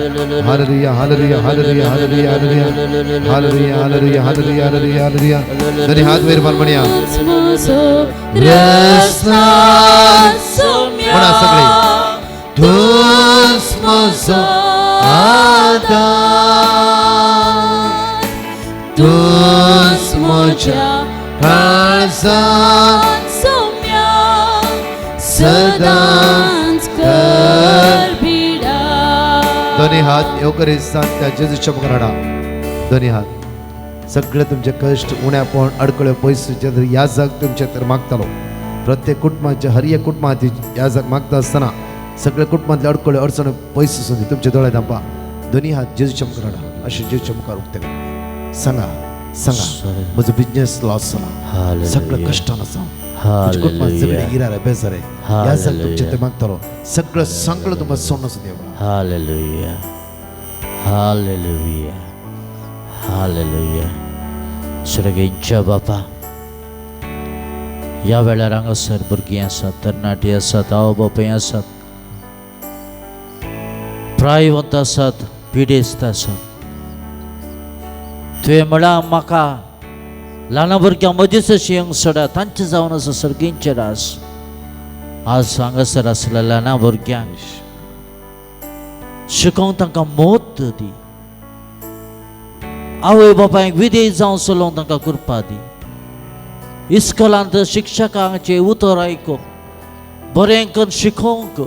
hallelujah hallelujah hallelujah hallelujah hallelujah hallelujah hallelujah hallelujah तरी हात वर म्हणूया म्हणा सगळे तूच माझा आधार तूच माझ्या काळजात सदांच करबिडा दोन्ही हात येवकरी सांग त्या जेजूच्या मुखार हाडा दोन्ही हात सगळे तुमचे कष्ट उण्यापण अडकळे पयस याजक तुमचे तर मागतालो प्रत्येक कुटुंबाच्या हर एक कुटुंबात याजक मागता असताना सगळ्या कुटुंबातले अडकळे अडचण पयस सुद्धा तुमच्या दोळ्यात दांपा दोन्ही हात जेजूच्या मुखार हाडा असे जेजूच्या मुखार उक्ते सांगा सांगा म्हजो बिझनेस लॉस जाला सगळं कष्ट नसा कुटुंबात सगळे इरार बेजार आहे या सगळं तुमचे ते मागतालो सगळं सगळं तुम्हाला सोनं देवा Hallelujah. Hallelujah. Hallelujah. सगळ्यांच्या बापा या वेळार हांगासर भुरगीं आसात तरणाटी आसात आवय बापूय आसात प्रायवंत आसात पिडेस्त आसात तुवें म्हळा म्हाका ल्हान भुरग्यां मदींच अशी यंगसडा तांचे जावन आसा सर्गींचेर आस आज हांगासर आसल्या ल्हान भुरग्यांक शिकोवंक तांकां मोत दी आवय बापायक विधेय जावन चलोवंक तांकां कृपा दी इस्कॉलांत शिक्षकांचे उतर आयकोवंक बरें करून शिकोवंक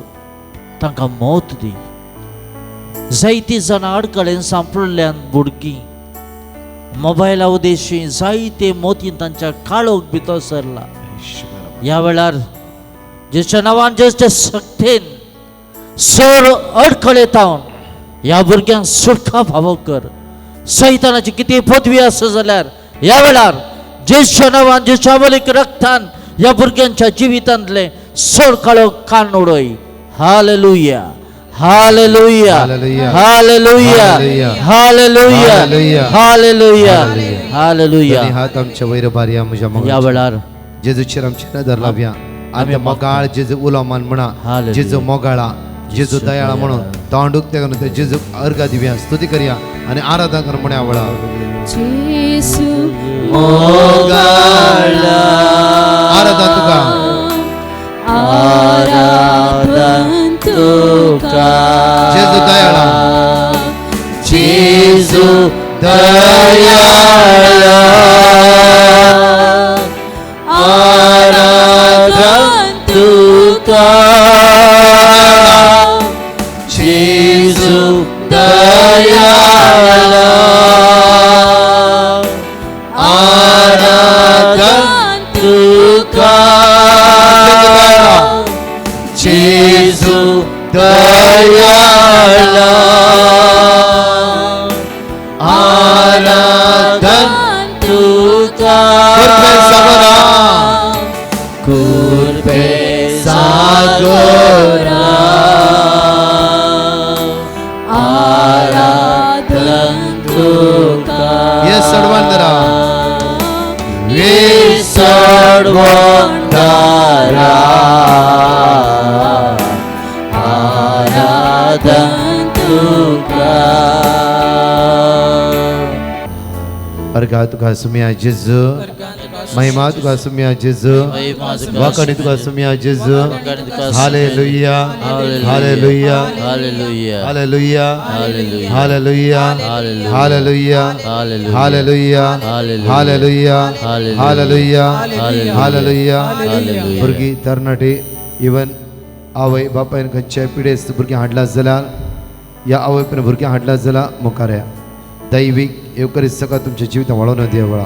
तांकां मोत दी जायतीं जाणां अडकळेन सांपडल्यान भुरगीं मोबायला उदेशी जायते मोतीन तांच्या काळोख भितर सरला ह्या वेळार जेच्या नांवान जेच्या शक्तीन सर अडखळेतावन ह्या भुरग्यांक सुटका फावो कर सैतानाची किती पदवी आसा जाल्यार ह्या वेळार जेच्या नांवान जेच्या बलीक रक्तान ह्या भुरग्यांच्या जिवितांतले सर काळोख कान उडय hallelujah hallelujah hallelujah hallelujah hallelujah hallelujah हात आमच्या वयर बारया म्हज्या ह्या वेळार जेजूचेर आमची नदर लावया आमी मोगाळ जेजू उलोवमान म्हणा हालेलुया. जेजू मोगाळा जेजू दयाळा म्हणून तोंडूक ते करून जेजू अर्घा दिवया स्तुती करया आनी आराधना कर म्हणया वळा जेसू आराधना तुका आराधन तुका जेजू दयाळा जेजू दयाळा आराधन तुका जेजू दयाळा आराधन तुका जेजू दयाळा आराधन तुका कृपे सागरा आराधन तुका ये सडवंदरा विसर्वंदरा आराधन तुका अर्घा तुका सुमिया जेजू महिमा तुका सुमिया जेजू वाकडी तुका सुमिया जेजू hallelujah hallelujah Hallelujah. Hallelujah Hallelujah. Hallelujah hallelujah hallelujah hallelujah hallelujah hallelujah भुरगीं तरणाटी इवन आवय बापायन खंयच्याय पिडेस्त भुरगीं हाडला जाल्यार या आवय पण भुरग्यां हाडला जाल्यार मुखार या दैवीक येवकरीत सकाळ तुमच्या जिवितां वळोवन देवळा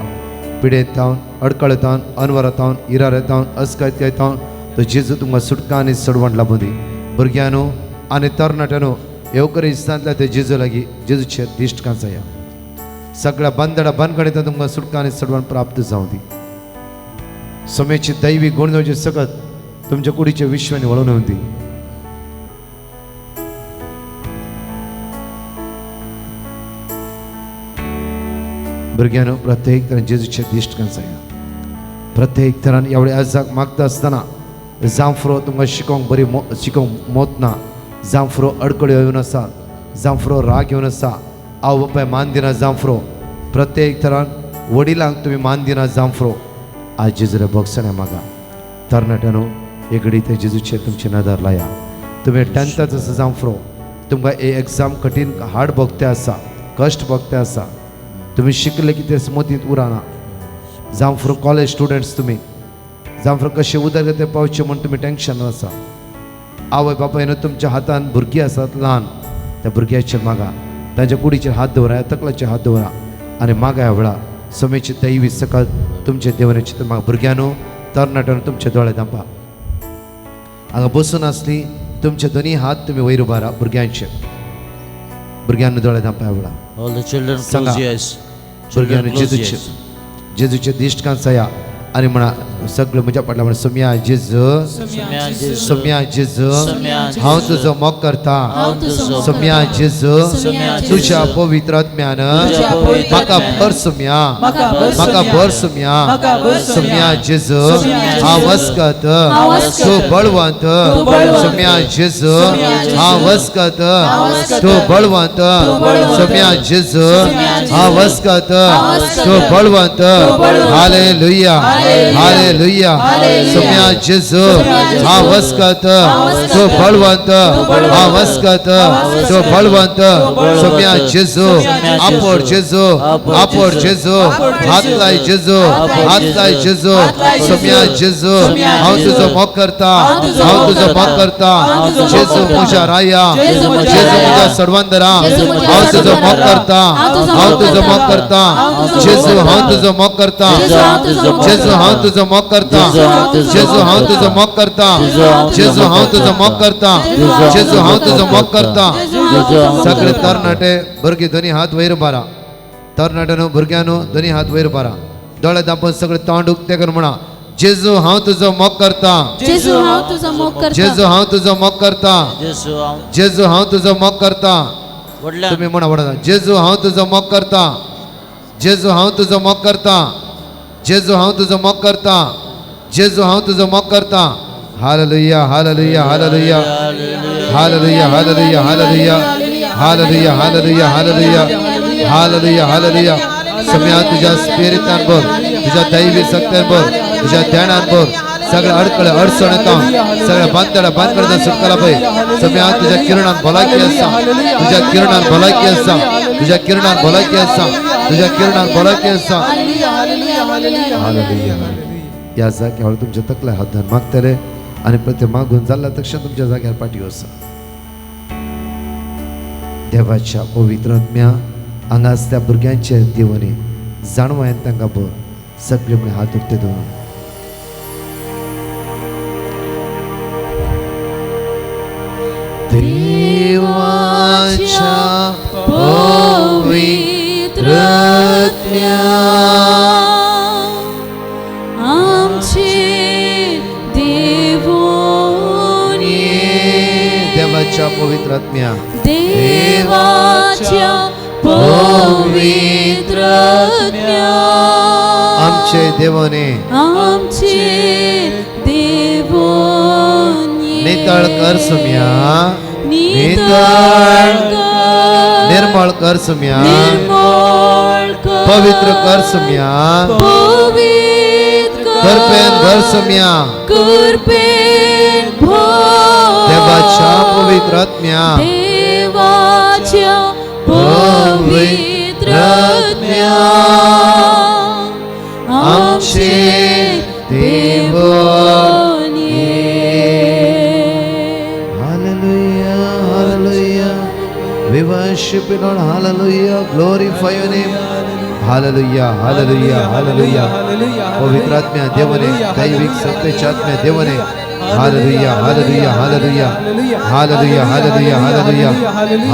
पिडेतावन अडकळतावन अनवरतावन इरारतावन अस्कायतावन तो जेजू तुमकां सुटका आनी सडवण लाभूं दी भुरग्यांनो आनी तरणाट्यांनो येवकरी दिसांतल्या ते जेजू लागीं जेजूचेर दिश्ट कांचया सगळ्या बंदडा बंदखणींतल्यान तुमकां सुटका आनी सडवण प्राप्त जावं दी सोमेची दैवी गुणधोचे सकत तुमच्या कुडीचे विश्वानी वळोवन येवं दी भुरग्यांनो प्रत्येक तरान जेजूचे दिश्ट कांचया प्रत्येक तरान एवढे आजाक मागता आसतना जांफरो तुमकां शिकोवंक बरी शिकोवंक मोतना जांफरो अडकळ्यो येवन आसा जांफरो राग येवन आसा आवय बापाय मान दिना जांफरो प्रत्येक तरान वडिलांक तुमी मान दिना जांफरो आज जेजूले भोगसण्या मागा तरणाट्यानो एगडी ते जेजूचेर तुमची नदर लाया तुमी 10th आसा जांफरो तुमकां एग्जाम कठीण हार्ड भोगते आसा कश्ट भोगते आसा तुम्ही शिकले की ते स्मृतीत उराना जांफरो कॉलेज स्टुडंट्स तुम्ही जांफरो कशे उदरगती पावचे म्हणून तुम्ही टेन्शन आसा आवय बापायन तुमच्या हातान भुरगीं आसात ल्हान त्या भुरग्याचेर मागा तांच्या कुडीचेर हात दवरा तकलाचेर हात दवरा आनी मागा ह्या वेळा समेची दैवी सकाळ तुमचे देवनाचे मागा भुरग्यांनो तरणाट्यान तुमचे दोळे धांपा हांगा बसून आसली तुमचे दोनी हात तुम्ही वयर उबारा भुरग्यांचे भुरग्यांना दोळे धांपा ह्या वेळा All the children Sanga. close your eyes. भुरग्यांनी close जेजूचे ears. जेजूचे दिश्टकांत सया आणि म्हणा सगळं म्हज्या फाटल्यान म्हणा सोम्या जेजू सोम्या जेजू, सोम्या जेजू सोम्या जेजू, हांव तुजो मोग करता हांव तुजो सोम्या जेजू सोम्या जेजू, तुझ्या पवित्र आत्म्यान तुझ्या पवित्र म्हाका आत्म्यान भर सोम्या म्हाका भर म्हाका सोम्या. भर सोम्या म्हाका भर सोम्या. सोम्या जेजू सोम्या जेजू, हांव वस्कत हांव वस्कत. तूं बळवंत बळवंत. सोम्या जेजू सोम्या जेजू, हांव वस्कत वस्कत. तूं बळवंत बळवंत. सोम्या जेजू सोम्या जेजू, हांव वस्कत वस्कत. तूं बळवंत बळवंत. Hallelujah hallelujah. Hallelujah hallelujah. सोम्या जेजू जेजू, हांव वस्कत वस्कत. तूं बळवंत बळवंत. हांव वस्कत वस्कत. तूं बळवंत बळवंत. सोम्या जेजू सोम्या आपोड जेजू आपोड जेजू हात लाय जेजू हात लाय जेजू सोम्या जेजू हांव तुजो मोग करता हांव तुजो मोग करता जेजू म्हज्या राया जेजू म्हज्या सर्वांतरा हांव तुजो मोग करता हांव तुजो मोग करता जेजू हांव तुजो मोग करता जेजू हांव तुजो मोग करता जेजू हांव तुजो मोग करता जेजू हांव तुजो मोग करता जेजू हांव तुजो मोग करता सगळे तरणाटे भुरगे दोनी हात वयर बारा तरणाट्यानो भुरग्यानो दोनी हात वयर बारा दोळे दापून सगळे तोंड उक्ते कर म्हणा जेजू हांव तुजो मोग करता जेजू हांव तुजो मोग करता जेजू हांव तुजो मोग करता जेजू हांव जेजू हांव तुजो मोग करता व्हडल्यान तुम्ही म्हणा वडा जेजू हांव तुजो मोग करता जेजू हांव तुजो मोग करता जेजू हांव तुजो मोग करता जेजू हांव तुजो मोग करता हालेलुया hallelujah hallelujah hallelujah hallelujah hallelujah hallelujah hallelujah hallelujah hallelujah हालेलुया सम्या तुझ्या स्पिरिटान बोल तुझ्या दैवी शक्तीन बोल तुझ्या ध्यानान बोल सगळ्या अडकळे अडचणींतून सगळ्या बांधकडे सुटकाला पळय सम्या तुझ्या किरणान भलायकी आसा तुझ्या किरणान भलायकी आसा तुझ्या किरणान भलायकी आसा तुझ्या किरणान भलायकी आसा हालेलुया या जाग्यावर तुमच्या तकल्या हातान मागतले आणि प्रत्येक मागून जाल्ल्या तक्षण तुमच्या जाग्यार पाठी वसा देवाच्या पवित्र आत्म्या हांगाच त्या भुरग्यांचे देवने जाणवायन तांकां भर सगळे म्हणे हात उक्ते दवरून देवाच्या पवित्र आमचे देवोनी देवाच्या पवित्र आत्म्या देवाच्या पवित्र आमचे देवने आमचे देवोनी नितळ कर सुम्या नितळ निर्मळ कर सुम्या निर्मळ पवित्र कर सुम्या पवित्र करपेन घर सुम्या कृपेन भर देवाच्या पवित्र आत्म्या देवाच्या पवित्र आमचे Deoni Hallelujah, hallelujah. We worship you, Lord. Hallelujah. Glorify your name. Hallelujah, hallelujah, hallelujah. पवित्र आत्म्या देवने दैविक सत्याच्या आत्म्या देवने हालेलुया hallelujah hallelujah hallelujah hallelujah hallelujah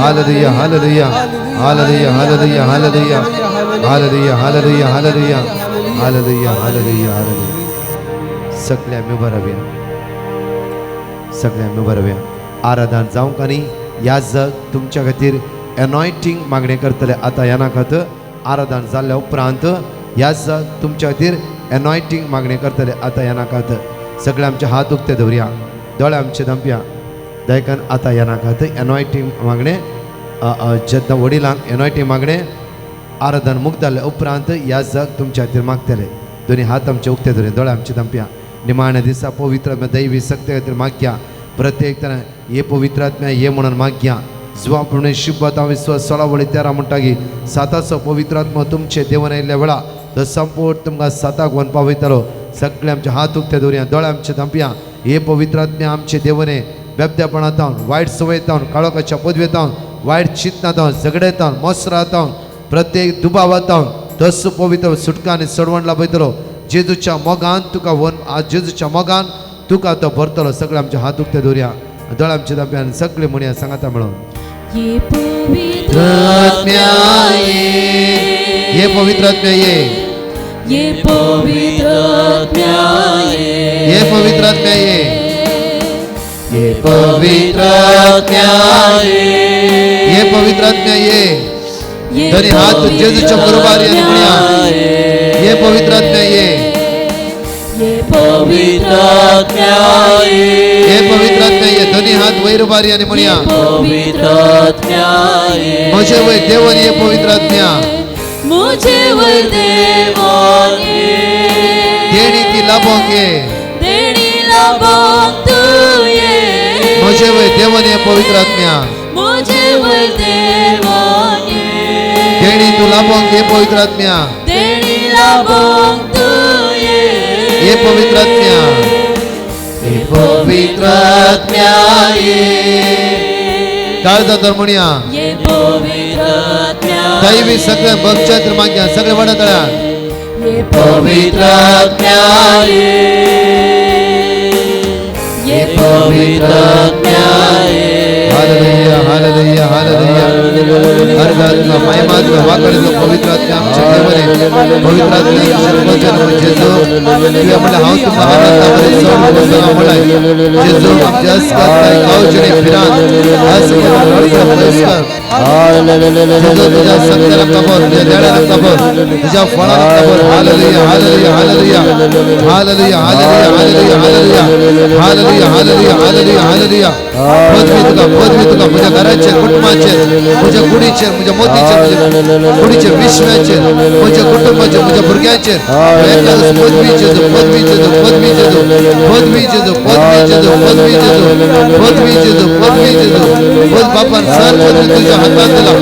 hallelujah hallelujah hallelujah hallelujah hallelujah hallelujah hallelujah hallelujah hallelujah hallelujah हालेलुया सगळ्या मी बरव्या सगळ्या मी बरव्या आराधन जावं का न्ही ह्या जग तुमच्या खातीर एनॉयटिंग मागणे करतले आता ह्या नाकात आराधन जाल्ल्या उपरांत ह्या जग तुमच्या खातीर एनॉयटिंग मागणे करतले आता ह्या नाकात सगळे आमचे हात उक्ते दवरया दोळे आमचे दंपया दयकन आता ह्या नाकात एनॉयटिंग मागणे जेन्ना वडिलांक एनॉयटिंग मागणे आराधन मुक्त जाल्ले उपरांत ह्या जग तुमच्या खातीर मागतले दोन्ही हात आमचे उक्ते दवरया दोळे आमचे दंपया निमाणे दिसा पवित्र दैवी सक्ते खातीर मागया प्रत्येक तरेन हे पवित्र आत्म्या हे म्हणून मागया जो आपण शिबता विश्वास 16 वळी 13 म्हणटागी साताचो पवित्र आत्मा तुमचे देवन आयिल्ल्या वेळा तो संपूर्ण तुमकां साताक वनपा वयतलो सगळे आमचे हात उक्ते दवरया दोळे आमचे दंपया हे पवित्र आत्म्या आमचे देवने बेबद्यापणांतावन वायट सवयतावन काळोखाच्या पदवेतावन वायट चिंतनातावन झगडेतावन मोसरातावन प्रत्येक दुबावातावन तस पवित्र सुटका आनी सडवण लाभयतलो जेजूच्या मोगान तुका वन जेजूच्या मोगान तुका तो भरतलो सगळे आमचे हात उक्ते दवरया दोळे आमचे दंप्यान सगळे म्हणया सांगाता मेळोन ये पवित्र आत्म्या ये पवित्र आत्म्या ये पवित्र आत्म्या ये पवित्र आत्म्या ये पवित्र आत्म्या ये पवित्र आत्म्या ये तरी हात जेजूच्या बरोबर या म्हणूया ये पवित्र आत्म्या ये पवित्र आत्म्या ये पवित्र आत्म्या ये दोन्ही हात वैर बारी आणि म्हणूया पवित्र आत्म्या माझे वै देवन ये पवित्र आत्म्या मुझे वर देवान देणी ती लाभोंग ये देणी लाभोंग तू ये माझे वै देवन ये पवित्र आत्म्या मुझे वर देवान देणी तू लाभोंग ये पवित्र आत्म्या देणी लाभोंग तू ये पवित्र आत्म्या ये पवित्र आत्म्या काळजा तर म्हणूया ये पवित्र आत्म्या दैवी सगळे भक्तचंद्र माग्या सगळे वडतळा ये पवित्र आत्म्या ये पवित्र आत्म्या हालेलुया हालेलुया हालेलुया अर्घातला महिमातला वाकडीतला पवित्र आत्म्या आमच्या देवाने पवित्र आत्म्या सर्वजन जेजू तुझ्या म्हणला हाव तुझा आनंदामध्ये सोड तुझा म्हणला जेजू जस करताय गावजने फिरान असं जेजू तुझ्या संताला कबर तुझ्या देवाला कबर तुझ्या फळाला कबर hallelujah hallelujah hallelujah hallelujah hallelujah hallelujah hallelujah hallelujah hallelujah hallelujah पदवी तुका माझ्या घराचे कुटुंबाचे माझ्या कुडीचे माझ्या मोतीचे माझ्या कुडीचे विश्वाचे माझ्या कुटुंबाचे माझ्या भुरग्याचे पदवीचे जो पदवीचे जो पदवीचे जो पदवीचे जो पदवीचे जो पदवीचे जो पदवीचे जो पदवीचे जो बोल बापा सर पदवी तुझ्या हातात दिला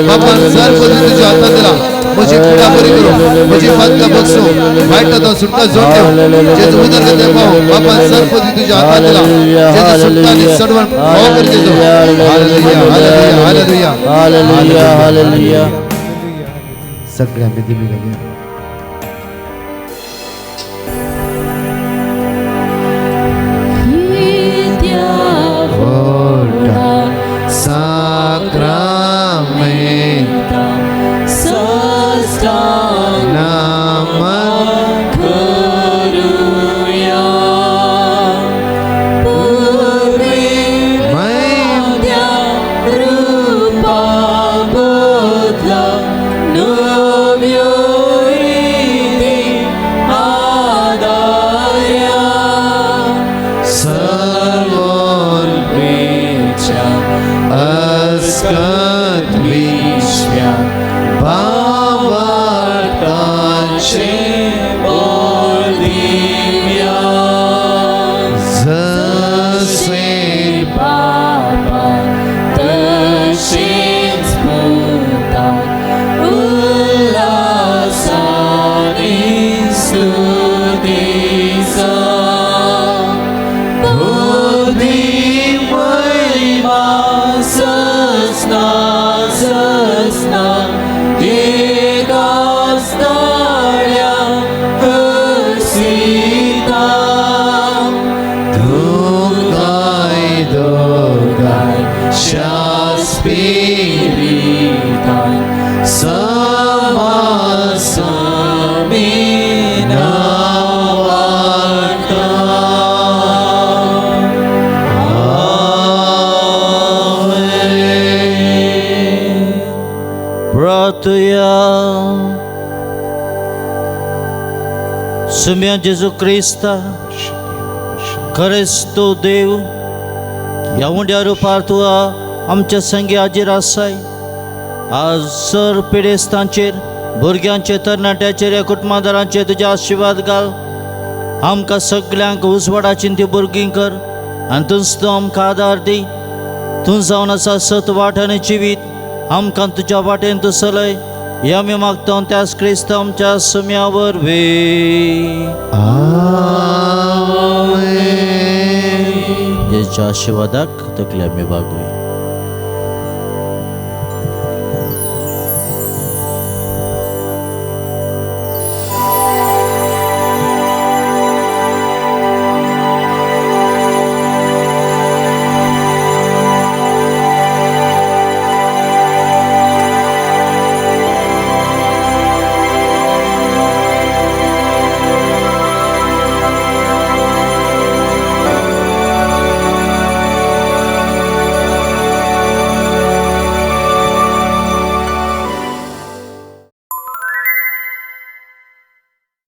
बापा सर पदवी तुझ्या हातात दिला मुझे पुढा बरी करू मुझे फाटका बक्षो वाईट तो सुटका जोड देव जे उदर दे पाव बापा सर पदवी तुझ्या हातात दिला जे सुटकाने सडवण पाव कर देतो हालेलुया हालेलुया हालेलुया हालेलुया हालेलुया सगळ्या विधी लागल्या Sumia Jesu Krista खरेच तो देव या उंड्या रूपार तुआ आमच्या संगी हाजीर आसाय आज सर पिडेस्तांचेर भुरग्यांचे तरणाट्याचेर या कुटुंबादारांचे तुझे आशीर्वाद घाल आमकां सगळ्यांक उजवाडाची ती भुरगीं कर आनी तुज तो आमकां आदार दी तूं जावन आसा सत वाटांनी जिवीत आमकां तुज्या वाटेन तूं चलय या आमी मागता त्याच क्रिस्त आमच्या सुम्या वरवीं जेच्या आशीर्वादाक तकले आमी बागूया